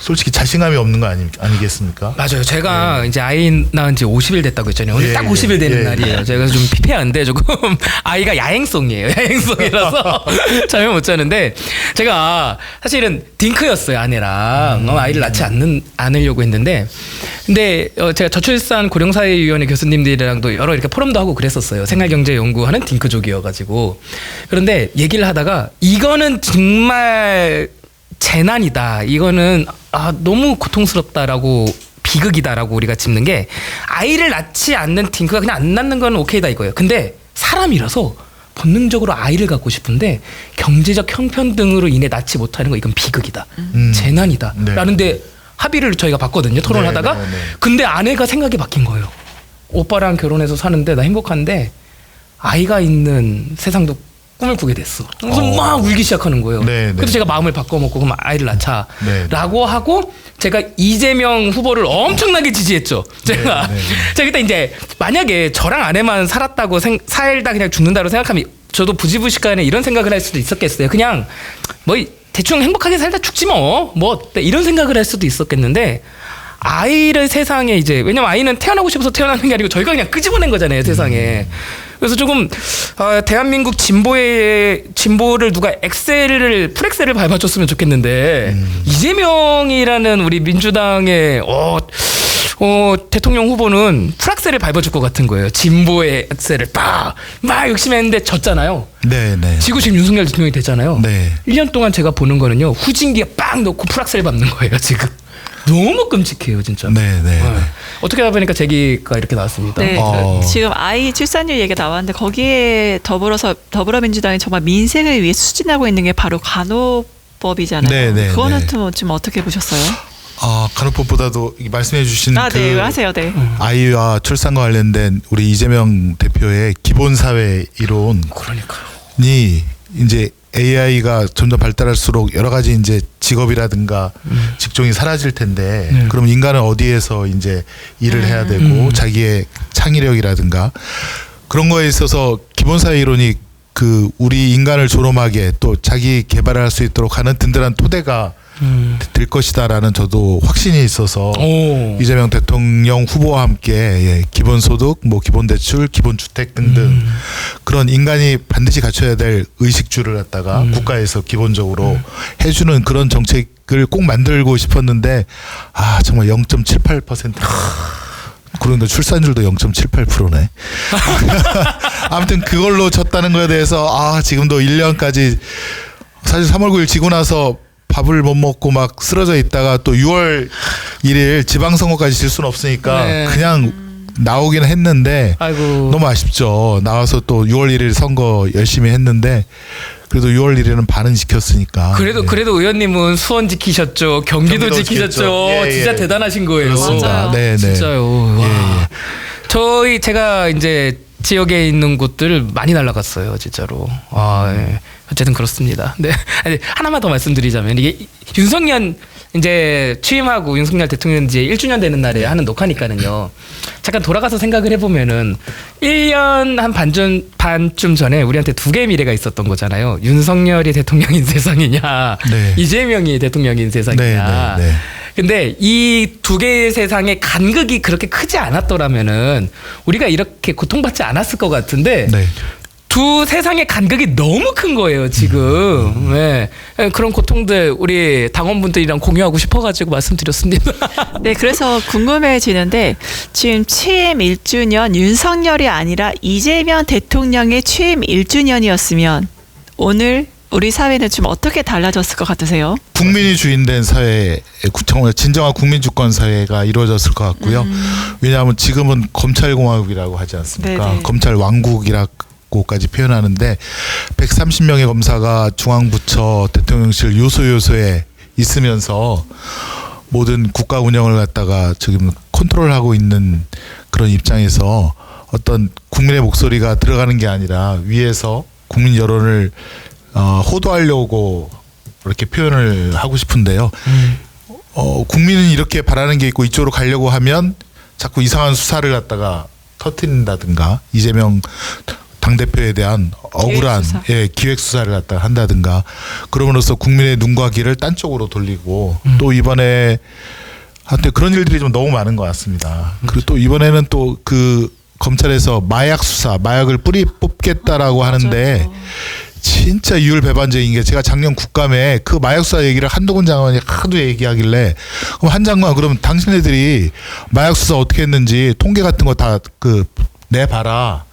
솔직히 자신감이 없는 거 아니겠습니까? 맞아요. 제가 이제 아이 낳은 지 50일 됐다고 했잖아요. 오늘 예, 딱 예, 50일 되는 예. 날이에요. 제가 좀 피폐한데 조금 아이가 야행성이에요. 야행성이라서 잠을 못 자는데 제가 사실은 딩크였어요. 아내랑 아이를 낳지 않으려고 했는데 근데 제가 저출산 고령사회위원회 교수님들이랑도 여러 이렇게 포럼도 하고 그랬었어요. 생활경제 연구하는 딩크족이어가지고 그런데 얘기를 하다가 이거는 정말 재난이다. 이거는 너무 고통스럽다라고 비극이다라고 우리가 짚는 게 아이를 낳지 않는 딩크가 그냥 안 낳는 건 오케이다 이거예요. 근데 사람이라서 본능적으로 아이를 갖고 싶은데 경제적 형편 등으로 인해 낳지 못하는 거 이건 비극이다. 재난이다. 네. 라는데 합의를 저희가 봤거든요. 토론하다가. 네, 네, 네. 근데 아내가 생각이 바뀐 거예요. 오빠랑 결혼해서 사는데 나 행복한데 아이가 있는 세상도 꿈을 꾸게 됐어. 그래서 막 울기 시작하는 거예요. 네, 네. 그래서 제가 마음을 바꿔먹고 그럼 아이를 낳자. 네. 라고 하고 제가 이재명 후보를 엄청나게 지지했죠. 제가 네, 네, 네. 제가 그때 이제 만약에 저랑 아내만 살았다고 살다 그냥 죽는다고 생각하면 저도 부지부식간에 이런 생각을 할 수도 있었겠어요. 그냥 뭐 대충 행복하게 살다 죽지 뭐 어때 이런 생각을 할 수도 있었겠는데 아이를 세상에 이제 왜냐면 아이는 태어나고 싶어서 태어나는 게 아니고 저희가 그냥 끄집어낸 거잖아요 세상에. 그래서 조금 대한민국 진보를 누가 풀엑셀을 밟아줬으면 좋겠는데 이재명이라는 우리 민주당의 대통령 후보는 풀악셀을 밟아줄 것 같은 거예요. 진보의 엑셀을 막 열심히 했는데 졌잖아요. 네, 네. 지고 지금 윤석열 대통령이 됐잖아요. 네. 1년 동안 제가 보는 거는요. 후진기에 빵 넣고 풀악셀 밟는 거예요. 지금. 너무 끔찍해요, 진짜. 네, 네. 어떻게 하다 보니까 제기가 이렇게 나왔습니다. 네, 어. 지금 아이 출산율 얘기 나왔는데 거기에 더불어서 더불어민주당이 정말 민생을 위해 추진하고 있는 게 바로 간호법이잖아요. 네, 네, 그거는 네. 좀 어떻게 보셨어요? 간호법보다도 말씀해주신 네, 하세요, 네. 아이와 출산과 관련된 우리 이재명 대표의 기본사회 이론이 그러니까요. 이제 AI가 점점 발달할수록 여러 가지 이제 직업이라든가 직종이 사라질 텐데 그럼 인간은 어디에서 이제 일을 해야 되고 자기의 창의력이라든가 그런 거에 있어서 기본사회 이론이 그 우리 인간을 존엄하게 또 자기 개발을 할 수 있도록 하는 든든한 토대가 될 것이다라는 저도 확신이 있어서 이재명 대통령 후보와 함께 기본소득, 뭐 기본대출, 기본주택 등등 그런 인간이 반드시 갖춰야 될 의식주를 갖다가 국가에서 기본적으로 해주는 그런 정책을 꼭 만들고 싶었는데 정말 0.78%. 그런데 출산율도 0.78%네. 아무튼 그걸로 졌다는 거에 대해서 지금도 1년까지 사실 3월 9일 지고 나서 밥을 못 먹고 막 쓰러져 있다가 또 6월 1일 지방선거까지 질 수는 없으니까 네. 그냥 나오긴 했는데 아이고. 너무 아쉽죠. 나와서 또 6월 1일 선거 열심히 했는데 그래도 6월 1일은 반은 지켰으니까. 그래도 의원님은 수원 지키셨죠. 경기도 지키셨죠. 지켰죠. 예, 예. 진짜 대단하신 거예요. 그렇습니다. 맞아요. 네, 네. 진짜요. 와. 예, 예. 제가 이제 지역에 있는 곳들 많이 날아갔어요, 진짜로. 예. 어쨌든 그렇습니다. 네. 아니, 하나만 더 말씀드리자면 이게 윤석열 이제 취임하고 윤석열 대통령 이제 1주년 되는 날에 하는 녹화니까는요. 잠깐 돌아가서 생각을 해보면은 1년 한 반쯤 전에 우리한테 두 개의 미래가 있었던 거잖아요. 윤석열이 대통령인 세상이냐, 네. 이재명이 대통령인 세상이냐. 네, 네, 네. 근데 이 두 개의 세상의 간극이 그렇게 크지 않았더라면은 우리가 이렇게 고통받지 않았을 것 같은데 네. 두 세상의 간극이 너무 큰 거예요 지금. 네. 그런 고통들 우리 당원분들이랑 공유하고 싶어가지고 말씀드렸습니다. 네, 그래서 궁금해지는데 지금 취임 1주년 윤석열이 아니라 이재명 대통령의 취임 1주년이었으면 오늘 우리 사회는 좀 어떻게 달라졌을 것 같으세요? 국민이 주인된 사회, 정말 진정한 국민주권 사회가 이루어졌을 것 같고요. 왜냐하면 지금은 검찰공화국이라고 하지 않습니까? 네네. 검찰 왕국이라고까지 표현하는데 130명의 검사가 중앙부처 대통령실 요소에 있으면서 모든 국가 운영을 갖다가 지금 컨트롤하고 있는 그런 입장에서 어떤 국민의 목소리가 들어가는 게 아니라 위에서 국민 여론을 호도하려고 이렇게 표현을 하고 싶은데요. 국민은 이렇게 바라는 게 있고 이쪽으로 가려고 하면 자꾸 이상한 수사를 갖다가 터뜨린다든가 이재명 당대표에 대한 억울한 기획수사. 기획수사를 갖다 한다든가 그럼으로써 국민의 눈과 귀를 딴 쪽으로 돌리고 또 이번에 한때 그런 일들이 좀 너무 많은 것 같습니다. 그리고 또 이번에는 또 그 검찰에서 마약 수사, 마약을 뿌리 뽑겠다라고 하는데 맞아요. 진짜 이율배반적인 게 제가 작년 국감에 그 마약 수사 얘기를 한동훈 장관이 하도 얘기하길래 그럼 한 장관 그러면 당신네들이 마약 수사 어떻게 했는지 통계 같은 거 다 그 내봐라.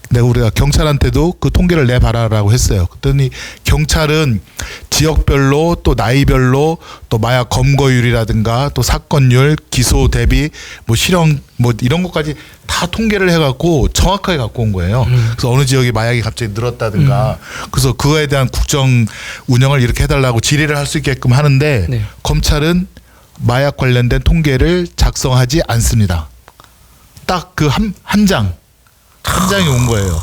내가 우리가 경찰한테도 그 통계를 내봐라라고 했어요. 그랬더니 경찰은 지역별로 또 나이별로 또 마약 검거율이라든가 또 사건율, 기소 대비 뭐 실형 뭐 이런 것까지 다 통계를 해갖고 정확하게 갖고 온 거예요. 그래서 어느 지역이 마약이 갑자기 늘었다든가 그래서 그거에 대한 국정 운영을 이렇게 해달라고 질의를 할 수 있게끔 하는데 네. 검찰은 마약 관련된 통계를 작성하지 않습니다. 딱 그 한 장이 온 거예요.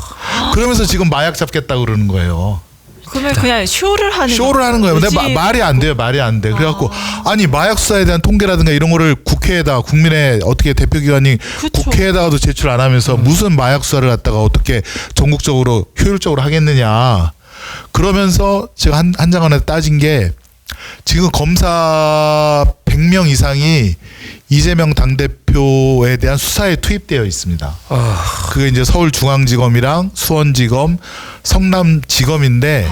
그러면서 지금 마약 잡겠다고 그러는 거예요. 그러면 그냥 쇼를 하는 거예요. 근데 의지- 말이 안 돼요. 말이 안 돼. 그래갖고 아니 마약 수사에 대한 통계라든가 이런 거를 국회에다 국민의 어떻게 대표기관이 그쵸. 국회에다가도 제출 안 하면서 무슨 마약 수사를 갖다가 어떻게 전국적으로 효율적으로 하겠느냐. 그러면서 제가 한 장관한테 따진 게 지금 검사 100명 이상이 이재명 당대표에 대한 수사에 투입되어 있습니다. 그게 이제 서울중앙지검이랑 수원지검, 성남지검인데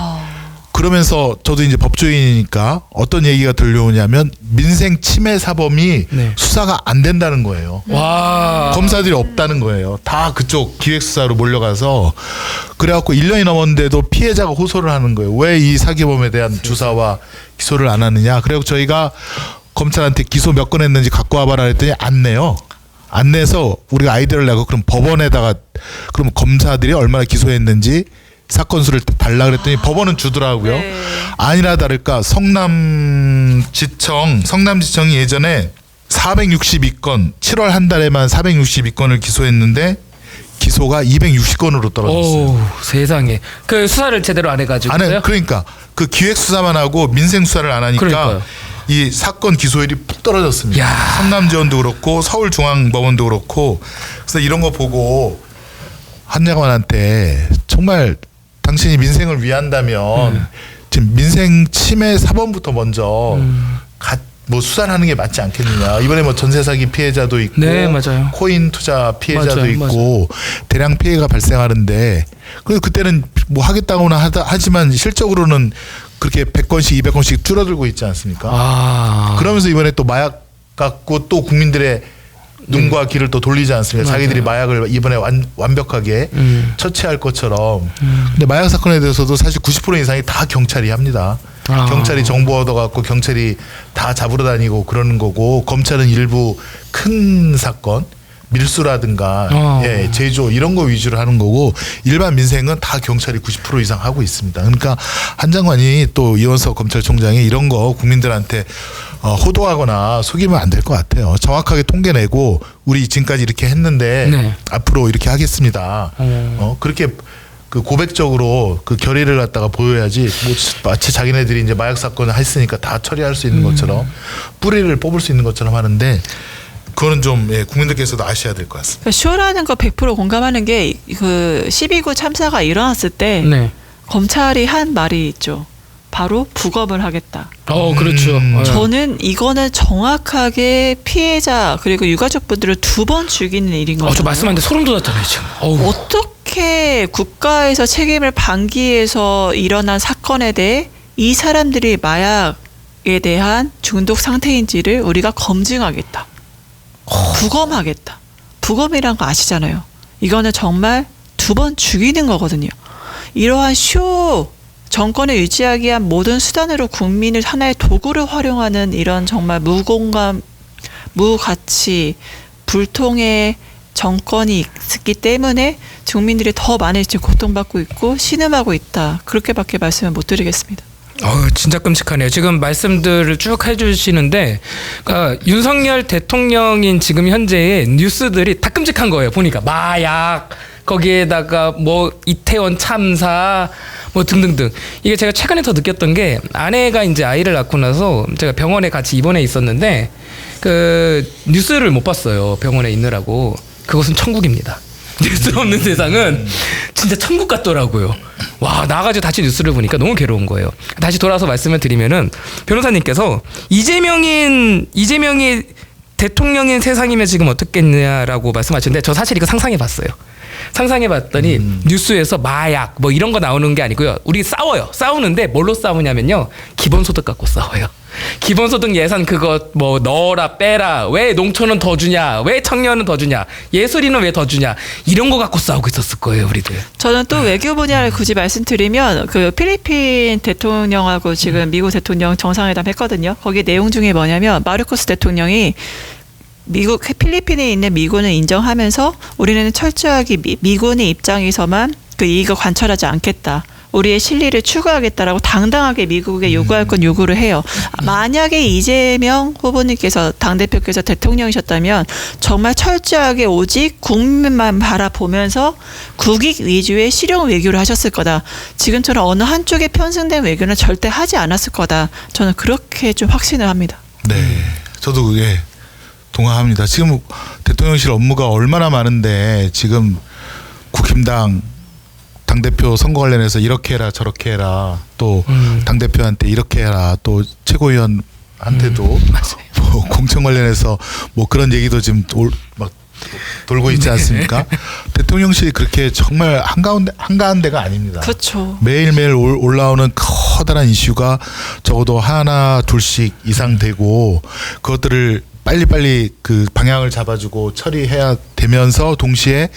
그러면서 저도 이제 법조인이니까 어떤 얘기가 들려오냐면 민생 침해 사범이 네. 수사가 안 된다는 거예요. 와. 검사들이 없다는 거예요. 다 그쪽 기획수사로 몰려가서 그래갖고 1년이 넘었는데도 피해자가 호소를 하는 거예요. 왜 이 사기범에 대한 조사와 기소를 안 하느냐. 그래갖고 저희가 검찰한테 기소 몇 건 했는지 갖고 와봐라 했더니 안 내요. 안 내서 우리가 아이디어를 내고 그럼 법원에다가 그럼 검사들이 얼마나 기소했는지 사건 수를 달라 그랬더니 법원은 주더라고요. 네. 아니나 다를까 성남지청이 예전에 462건 7월 한 달에만 462건을 기소했는데 기소가 260건으로 떨어졌어요. 오, 세상에. 그 수사를 제대로 안 해가지고요. 안 해. 그러니까 그 기획 수사만 하고 민생 수사를 안 하니까 그러니까요. 이 사건 기소율이 푹 떨어졌습니다. 야. 성남지원도 그렇고 서울중앙법원도 그렇고 그래서 이런 거 보고 한 장관한테 정말 당신이 민생을 위한다면 지금 민생 침해 사범부터 먼저 뭐 수사를 하는 게 맞지 않겠느냐. 이번에 뭐 전세 사기 피해자도 있고 네, 맞아요. 코인 투자 피해자도 맞아요, 있고 대량 피해가 발생하는데 그래서 그때는 뭐 하겠다고는 하지만 실적으로는 그렇게 100건씩 200건씩 줄어들고 있지 않습니까? 아. 그러면서 이번에 또 마약 갖고 또 국민들의 눈과 귀를 또 돌리지 않습니까? 맞아요. 자기들이 마약을 이번에 완벽하게 처치할 것처럼. 음. 근데 마약 사건에 대해서도 사실 90% 이상이 다 경찰이 합니다. 아. 경찰이 정보 얻어갖고 경찰이 다 잡으러 다니고 그러는 거고 검찰은 일부 큰 사건 밀수라든가 제조 이런 거 위주로 하는 거고 일반 민생은 다 경찰이 90% 이상 하고 있습니다. 그러니까 한 장관이 또 이원석 검찰총장이 이런 거 국민들한테 호도하거나 속이면 안 될 것 같아요. 정확하게 통계 내고 우리 지금까지 이렇게 했는데 네. 앞으로 이렇게 하겠습니다. 그렇게 그 고백적으로 그 결의를 갖다가 보여야지 뭐 마치 자기네들이 이제 마약 사건을 했으니까 다 처리할 수 있는 것처럼 뿌리를 뽑을 수 있는 것처럼 하는데 그거는 좀 국민들께서도 아셔야 될 것 같습니다. 그러니까 쇼라는 거 100% 공감하는 게 그 12구 참사가 일어났을 때 네. 검찰이 한 말이 있죠. 바로 부검을 하겠다. 그렇죠. 저는 이거는 정확하게 피해자 그리고 유가족분들을 2번 죽이는 일인 거예요. 저 말씀하는데 소름 돋았잖아요 지금. 어우. 어떻게 국가에서 책임을 방기해서 일어난 사건에 대해 이 사람들이 마약에 대한 중독 상태인지를 우리가 검증하겠다. 부검하겠다. 부검이란 거 아시잖아요. 이거는 정말 2번 죽이는 거거든요. 이러한 쇼 정권을 유지하기 위한 모든 수단으로 국민을 하나의 도구를 활용하는 이런 정말 무공감, 무가치, 불통의 정권이 있기 때문에 국민들이 더 많이 지금 고통받고 있고 신음하고 있다. 그렇게밖에 말씀을 못 드리겠습니다. 진짜 끔찍하네요. 지금 말씀들을 쭉 해주시는데, 그러니까 윤석열 대통령인 지금 현재의 뉴스들이 다 끔찍한 거예요. 보니까 마약, 거기에다가 뭐 이태원 참사, 뭐 등등등. 이게 제가 최근에 더 느꼈던 게 아내가 이제 아이를 낳고 나서 제가 병원에 같이 입원해 있었는데 그 뉴스를 못 봤어요. 병원에 있느라고. 그것은 천국입니다. 뉴스 없는 세상은 진짜 천국 같더라고요. 와, 나가지고 다시 뉴스를 보니까 너무 괴로운 거예요. 다시 돌아서 말씀을 드리면은 변호사님께서 이재명이 대통령인 세상이면 지금 어떻겠냐라고 말씀하셨는데 저 사실 이거 상상해봤어요. 상상해봤더니 뉴스에서 마약 뭐 이런 거 나오는 게 아니고요. 우리 싸워요. 싸우는데 뭘로 싸우냐면요. 기본소득 갖고 싸워요. 기본소득 예산 그거 뭐 넣어라 빼라 왜 농촌은 더 주냐 왜 청년은 더 주냐 예술인은 왜 더 주냐 이런 거 갖고 싸우고 있었을 거예요 우리들. 저는 또 외교 분야를 굳이 말씀드리면 그 필리핀 대통령하고 지금 미국 대통령 정상회담 했거든요. 거기 내용 중에 뭐냐면 마르코스 대통령이 미국 필리핀에 있는 미군을 인정하면서 우리는 철저하게 미군의 입장에서만 그 이익을 관철하지 않겠다. 우리의 실리를 추구하겠다라고 당당하게 미국에 요구할 건 요구를 해요. 만약에 이재명 후보님께서 당대표께서 대통령이셨다면 정말 철저하게 오직 국민만 바라보면서 국익 위주의 실용 외교를 하셨을 거다. 지금처럼 어느 한쪽에 편승된 외교는 절대 하지 않았을 거다. 저는 그렇게 좀 확신을 합니다. 네, 저도 그게 동의합니다. 지금 대통령실 업무가 얼마나 많은데 지금 국힘당 당대표 선거 관련해서 이렇게 해라 저렇게 해라 또 당대표한테 이렇게 해라 또 최고위원한테도 뭐 공천 관련해서 뭐 그런 얘기도 지금 막 돌고 있지 않습니까? 대통령실이 그렇게 정말 한가한 데가 아닙니다. 그렇죠. 매일매일 올라오는 커다란 이슈가 적어도 하나 둘씩 이상 되고 그것들을 빨리빨리 그 방향을 잡아주고 처리해야 되면서 동시에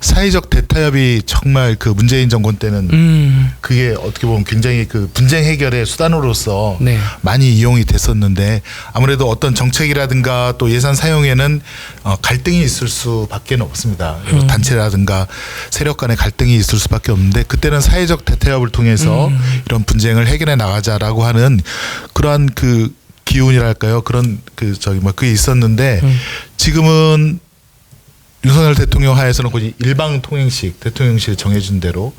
사회적 대타협이 정말 그 문재인 정권 때는 그게 어떻게 보면 굉장히 그 분쟁 해결의 수단으로서 네. 많이 이용이 됐었는데 아무래도 어떤 정책이라든가 또 예산 사용에는 갈등이 있을 수밖에 없습니다. 단체라든가 세력 간의 갈등이 있을 수밖에 없는데 그때는 사회적 대타협을 통해서 이런 분쟁을 해결해 나가자라고 하는 그러한 그 기운이랄까요? 그런 그게 있었는데 지금은 윤석열 대통령 하에서는 거의 일방 통행식 대통령실이 정해준 대로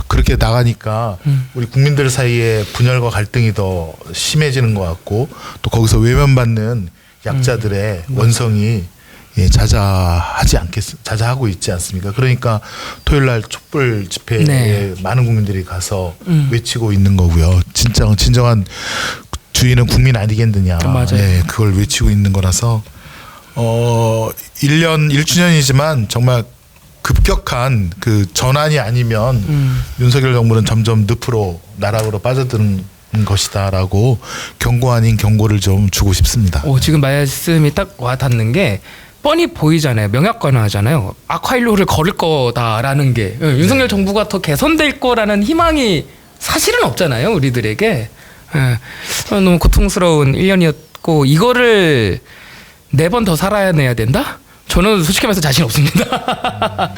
그렇게 나가니까 우리 국민들 사이에 분열과 갈등이 더 심해지는 것 같고 또 거기서 외면받는 약자들의 원성이 자자하고 있지 않습니까? 그러니까 토요일 날 촛불 집회에 네. 많은 국민들이 가서 외치고 있는 거고요. 진정한 주인은 국민 아니겠느냐. 맞아요. 네, 그걸 외치고 있는 거라서 1주년이지만 정말 급격한 그 전환이 아니면 윤석열 정부는 점점 늪으로 나락으로 빠져드는 것이다라고 경고 아닌 경고를 좀 주고 싶습니다. 지금 말씀이 딱 와닿는 게 뻔히 보이잖아요. 명약관화하잖아요. 아쿠아일로를 걸을 거다라는 게 윤석열 정부가 더 개선될 거라는 희망이 사실은 없잖아요. 우리들에게. 너무 고통스러운 1년이었고 이거를 4번 더 살아내야 된다? 저는 솔직히 말해서 자신 없습니다.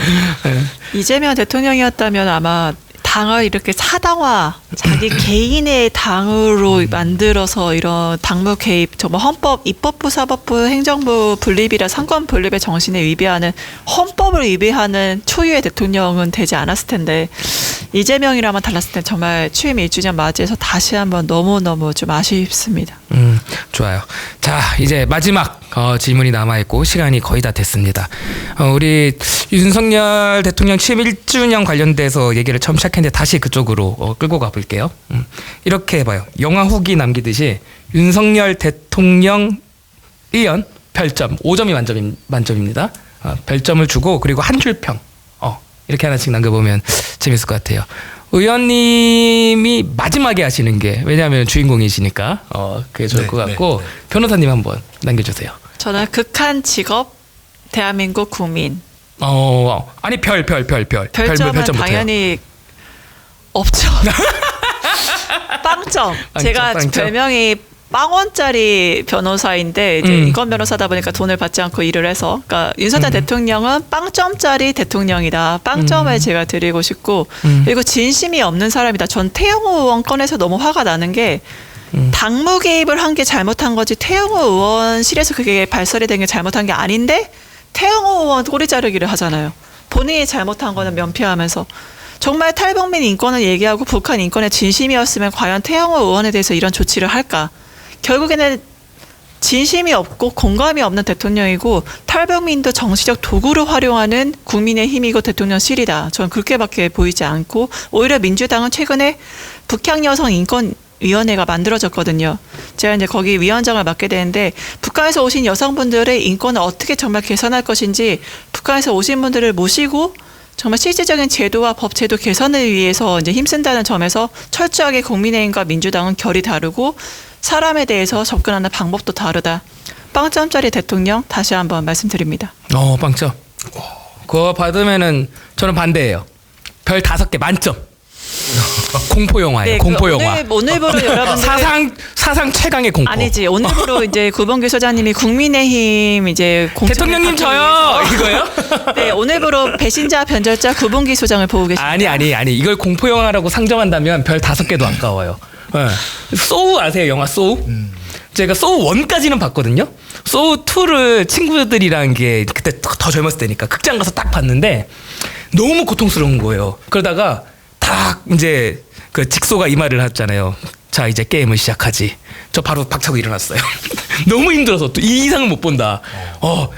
이재명 대통령이었다면 아마 당을 이렇게 사당화, 자기 개인의 당으로 만들어서 이런 당무 개입, 정말 헌법, 입법부, 사법부, 행정부 분립이라 상권 분립의 정신에 위배하는 헌법을 위배하는 초유의 대통령은 되지 않았을 텐데 이재명이라면 달랐을 텐데 정말 취임 1주년 맞이해서 다시 한번 너무너무 좀 아쉽습니다. 좋아요. 자, 이제 마지막 질문이 남아있고 시간이 거의 다 됐습니다. 우리 윤석열 대통령 취임 1주년 관련돼서 얘기를 처음 시작했는데 다시 그쪽으로 끌고 가볼게요. 이렇게 해봐요. 영화 후기 남기듯이 윤석열 대통령 1년 별점 5점이 만점입니다. 별점을 주고 그리고 한 줄 평 이렇게 하나씩 남겨보면 재밌을 것 같아요. 의원님이 마지막에 하시는 게 왜냐하면 주인공이시니까 그게 좋을 것 같고 변호사님 한번 남겨주세요. 저는 극한 직업 대한민국 국민. 아니 별점은 당연히 없죠. 빵점. 제가 빵점. 별명이 빵원짜리 변호사인데 이제 인권 변호사다 보니까 돈을 받지 않고 일을 해서 그러니까 윤석열 대통령은 빵점짜리 대통령이다. 빵점을 제가 드리고 싶고 그리고 진심이 없는 사람이다. 전 태영호 의원 건에서 너무 화가 나는 게 당무 개입을 한 게 잘못한 거지 태영호 의원실에서 그게 발설이 된 게 잘못한 게 아닌데 태영호 의원 꼬리 자르기를 하잖아요. 본인이 잘못한 거는 면피하면서 정말 탈북민 인권을 얘기하고 북한 인권에 진심이었으면 과연 태영호 의원에 대해서 이런 조치를 할까? 결국에는 진심이 없고 공감이 없는 대통령이고 탈북민도 정치적 도구로 활용하는 국민의힘이고 대통령실이다. 저는 그렇게밖에 보이지 않고 오히려 민주당은 최근에 북향 여성 인권 위원회가 만들어졌거든요. 제가 이제 거기 위원장을 맡게 되는데 북한에서 오신 여성분들의 인권을 어떻게 정말 개선할 것인지 북한에서 오신 분들을 모시고 정말 실질적인 제도와 법 제도 개선을 위해서 이제 힘쓴다는 점에서 철저하게 국민의힘과 민주당은 결이 다르고 사람에 대해서 접근하는 방법도 다르다. 빵점짜리 대통령 다시 한번 말씀드립니다. 빵점. 그거 받으면은 저는 반대예요. 별 5개 만점. 공포 영화예요. 공포 영화. 오늘부로 여러분들 사상 최강의 공포. 아니지. 오늘부로 이제 구봉규 소장님이 국민의힘 이제 대통령님 저요. 이거요? 네, 오늘부로 배신자 변절자 구봉규 소장을 보고 계십니다. 아니. 이걸 공포 영화라고 상정한다면 별 5개도 아까워요. 네. 소우 아세요? 영화 소우? 제가 소우 1까지는 봤거든요. 소우 2를 친구들이랑 게 그때 더 젊었을 때니까 극장 가서 딱 봤는데 너무 고통스러운 거예요. 그러다가 딱 이제 그 직소가 이 말을 하잖아요. 자 이제 게임을 시작하지. 저 바로 박차고 일어났어요. 너무 힘들어서 또 이 이상은 못 본다.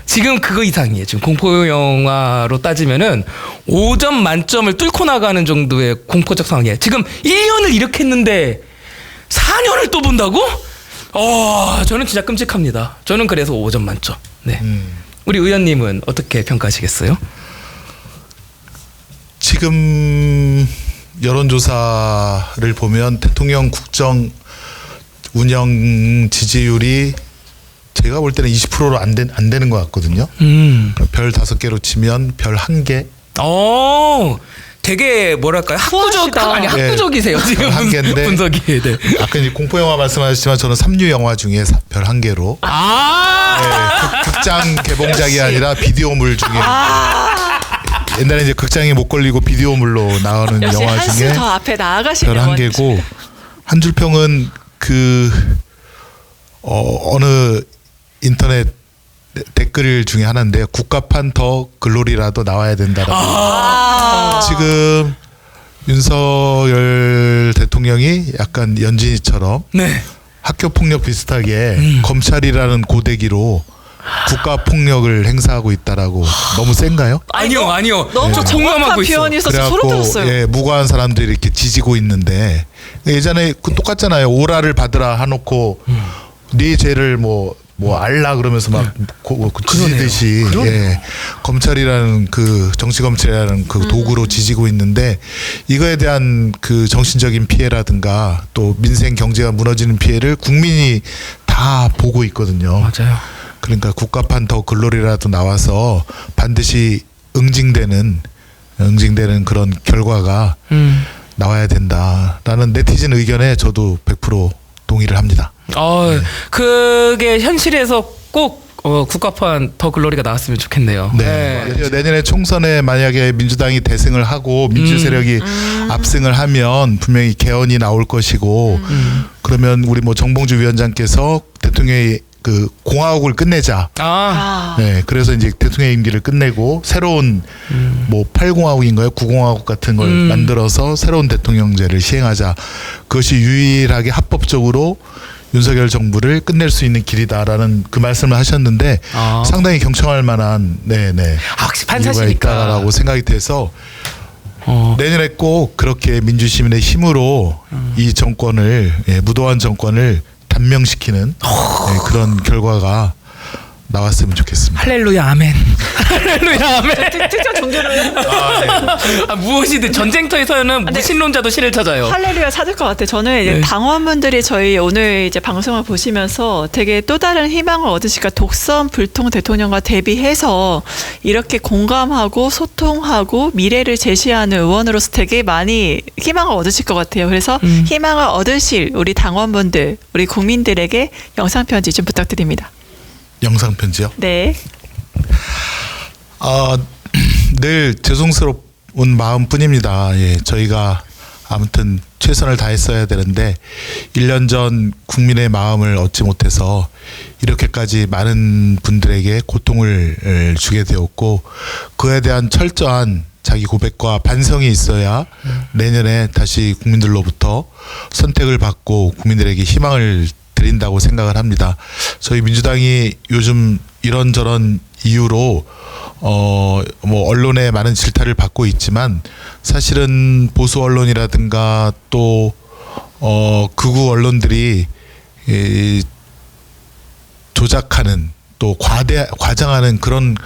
지금 그거 이상이에요. 지금 공포 영화로 따지면은 5점 만점을 뚫고 나가는 정도의 공포적 상황이에요. 지금 1년을 이렇게 했는데 4년을 또 본다고? 저는 진짜 끔찍합니다. 저는 그래서 5점 만점. 네. 우리 의원님은 어떻게 평가하시겠어요? 지금 여론조사를 보면 대통령 국정 운영 지지율이 제가 볼 때는 20%로 안 되는 것 같거든요. 별 5개로 치면 별 1개. 되게 뭐랄까요? 학구적이세요. 네. 지금 한 개인데 분석이. 네. 아까 이제 공포 영화 말씀하셨지만 저는 3류 영화 중에 별 1개로. 네, 극장 개봉작이 아니라 비디오물 중에. 옛날에 이제 극장에 못 걸리고 비디오물로 나오는 역시 영화 중에 한수 더 앞에 나아가시는 별 1개고 한 줄 평은 어느 인터넷 댓글 중에 하나인데 국가판 더 글로리라도 나와야 된다라고. 지금 윤석열 대통령이 약간 연진이처럼 네. 학교 폭력 비슷하게 검찰이라는 고데기로 국가 폭력을 행사하고 있다라고. 너무 센가요? 아니요. 너무 저 정확한 공감하고 있어. 표현이 있어서 소름 돋았어요. 예, 무고한 사람들이 이렇게 지지고 있는데 예전에 똑같잖아요. 오라를 받으라 하놓고 네 죄를 뭐 알라 그러면서 막 지지듯이 예, 검찰이라는 그 정치 검찰이라는 그 도구로 지지고 있는데 이거에 대한 그 정신적인 피해라든가 또 민생 경제가 무너지는 피해를 국민이 다 보고 있거든요. 맞아요. 그러니까 국가판 더 글로리라도 나와서 반드시 응징되는 그런 결과가 나와야 된다라는 네티즌 의견에 저도 100% 동의를 합니다. 그게 현실에서 꼭 국가판 더 글로리가 나왔으면 좋겠네요. 네. 내년에 총선에 만약에 민주당이 대승을 하고 민주 세력이 압승을 하면 분명히 개헌이 나올 것이고 그러면 우리 뭐 정봉주 위원장께서 대통령이 그 공화국을 끝내자. 네, 그래서 이제 대통령 임기를 끝내고 새로운 뭐 8공화국인가요? 9공화국 같은 걸 만들어서 새로운 대통령제를 시행하자. 그것이 유일하게 합법적으로 윤석열 정부를 끝낼 수 있는 길이다라는 그 말씀을 하셨는데 상당히 경청할 만한 혹시 이유가 판사시니까 있다라고 생각이 돼서 내년에 꼭 그렇게 민주시민의 힘으로 이 정권을 무도한 정권을 단명시키는 그런 결과가 나왔으면 좋겠습니다. 할렐루야 아멘. 할렐루야 아멘. 특정 종교를 무엇이든 전쟁터에서는 무신론자도 신을 찾아요. 할렐루야 찾을 것 같아요. 저는 이제 당원분들이 저희 오늘 이제 방송을 보시면서 되게 또 다른 희망을 얻으실까. 독선 불통 대통령과 대비해서 이렇게 공감하고 소통하고 미래를 제시하는 의원으로서 되게 많이 희망을 얻으실 것 같아요. 그래서 희망을 얻으실 우리 당원분들, 우리 국민들에게 영상 편지 좀 부탁드립니다. 영상 편지요? 네. 늘 죄송스러운 마음뿐입니다. 예, 저희가 아무튼 최선을 다했어야 되는데 1년 전 국민의 마음을 얻지 못해서 이렇게까지 많은 분들에게 고통을 주게 되었고 그에 대한 철저한 자기 고백과 반성이 있어야 내년에 다시 국민들로부터 선택을 받고 국민들에게 희망을 드린다고 생각을 합니다. 저희 민주당이 요즘 이런저런 이유로 뭐 언론에 많은 질타를 받고 있지만 사실은 보수 언론이라든가 또 극우 언론들이 조작하는 또 과장하는 그런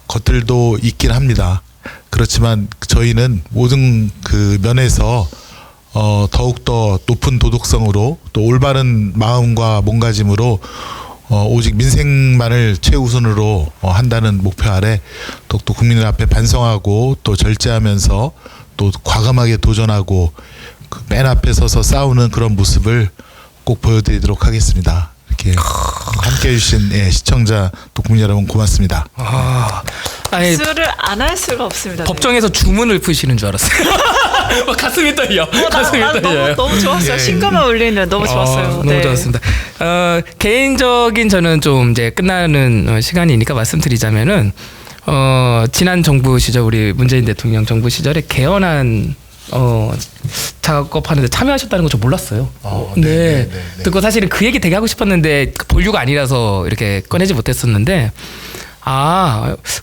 것들도 있긴 합니다. 그렇지만 저희는 모든 그 면에서 더욱더 높은 도덕성으로 또 올바른 마음과 몸가짐으로 오직 민생만을 최우선으로 한다는 목표 아래 또 국민들 앞에 반성하고 또 절제하면서 또 과감하게 도전하고 그 맨 앞에 서서 싸우는 그런 모습을 꼭 보여드리도록 하겠습니다. 이렇게 함께해 주신 시청자 또 국민 여러분 고맙습니다. 아니, 수를 안 할 수가 없습니다. 법정에서 주문을 푸시는 줄 알았어요. 가슴이 떨려. 가슴이 떨려요. 너무 좋았어요. 신금을 울리는 너무 좋았어요. 너무 좋았습니다. 개인적인 저는 좀 이제 끝나는 시간이니까 말씀드리자면은 지난 정부 시절 우리 문재인 대통령 정부 시절에 개헌안 작업하는데 참여하셨다는 거 저 몰랐어요. 네. 듣고 사실은 그 얘기 되게 하고 싶었는데 그 본류가 아니라서 이렇게 꺼내지 못했었는데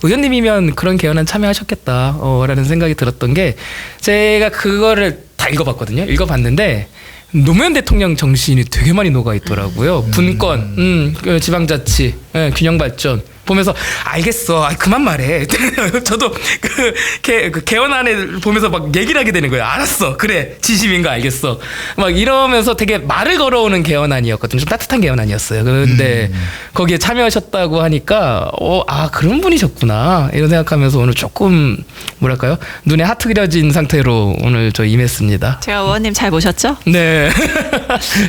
의원님이면 그런 개헌안 참여하셨겠다 라는 생각이 들었던 게 제가 그거를 다 읽어봤거든요. 읽어봤는데 노무현 대통령 정신이 되게 많이 녹아 있더라고요. 분권, 지방자치, 균형발전 보면서 알겠어. 그만 말해. 저도 그 개헌안을 보면서 막 얘기를 하게 되는 거예요. 알았어. 그래. 진심인 거 알겠어. 막 이러면서 되게 말을 걸어오는 개헌안이었거든요. 좀 따뜻한 개헌안이었어요. 그런데 거기에 참여하셨다고 하니까 그런 분이셨구나. 이런 생각하면서 오늘 조금 뭐랄까요? 눈에 하트 그려진 상태로 오늘 저 임했습니다. 제가 의원님 잘 모셨죠? 네.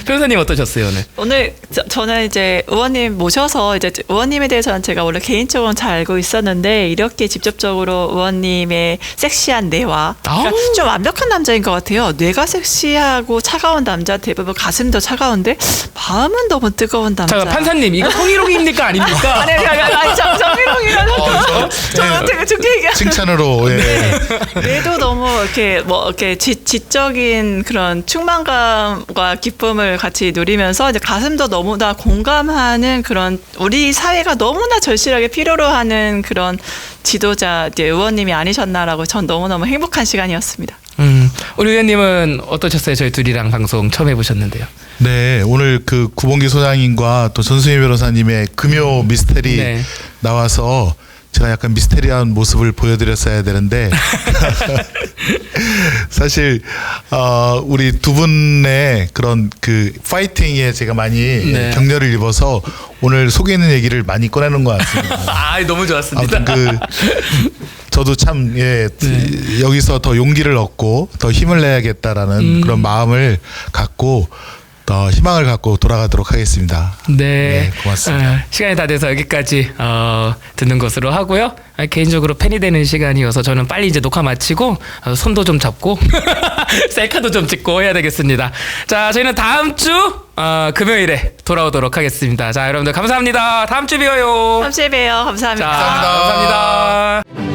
변호사님 어떠셨어요 오늘? 오늘 저는 이제 의원님 모셔서 이제 의원님에 대해서는 제가 원래 개인적으로는 잘 알고 있었는데 이렇게 직접적으로 의원님의 섹시한 뇌와 그러니까 좀 완벽한 남자인 것 같아요. 뇌가 섹시하고 차가운 남자 대부분 가슴도 차가운데 마음은 너무 뜨거운 남자. 잠깐 판사님 이거 성희롱입니까 아닙니까? 아니 성희롱이라서 저는 되게 좋게 얘기하는 칭찬으로 뇌도 너무 이렇게 지적인 그런 충만감과 기쁨을 같이 누리면서 이제 가슴도 너무나 공감하는 그런 우리 사회가 너무나 절실하게 필요로 하는 그런 지도자 이제 의원님이 아니셨나라고 전 너무너무 행복한 시간이었습니다. 우리 의원님은 어떠셨어요? 저희 둘이랑 방송 처음 해보셨는데요. 네, 오늘 그 구봉기 소장님과 또 전수희 변호사님의 금요 미스테리 나와서 제가 약간 미스테리한 모습을 보여드렸어야 되는데 사실 우리 두 분의 그런 그 파이팅에 제가 많이 격려를 입어서 오늘 속에 있는 얘기를 많이 꺼내는 것 같습니다. 너무 좋았습니다. 아무튼 저도 참 여기서 더 용기를 얻고 더 힘을 내야겠다라는 그런 마음을 갖고 더 희망을 갖고 돌아가도록 하겠습니다. 네, 고맙습니다. 시간이 다 돼서 여기까지 듣는 것으로 하고요. 개인적으로 팬이 되는 시간이어서 저는 빨리 이제 녹화 마치고 손도 좀 잡고 셀카도 좀 찍고 해야 되겠습니다. 자, 저희는 다음 주 금요일에 돌아오도록 하겠습니다. 자, 여러분들 감사합니다. 다음 주에 봬요. 다음 주에 봬요. 감사합니다. 자, 감사합니다.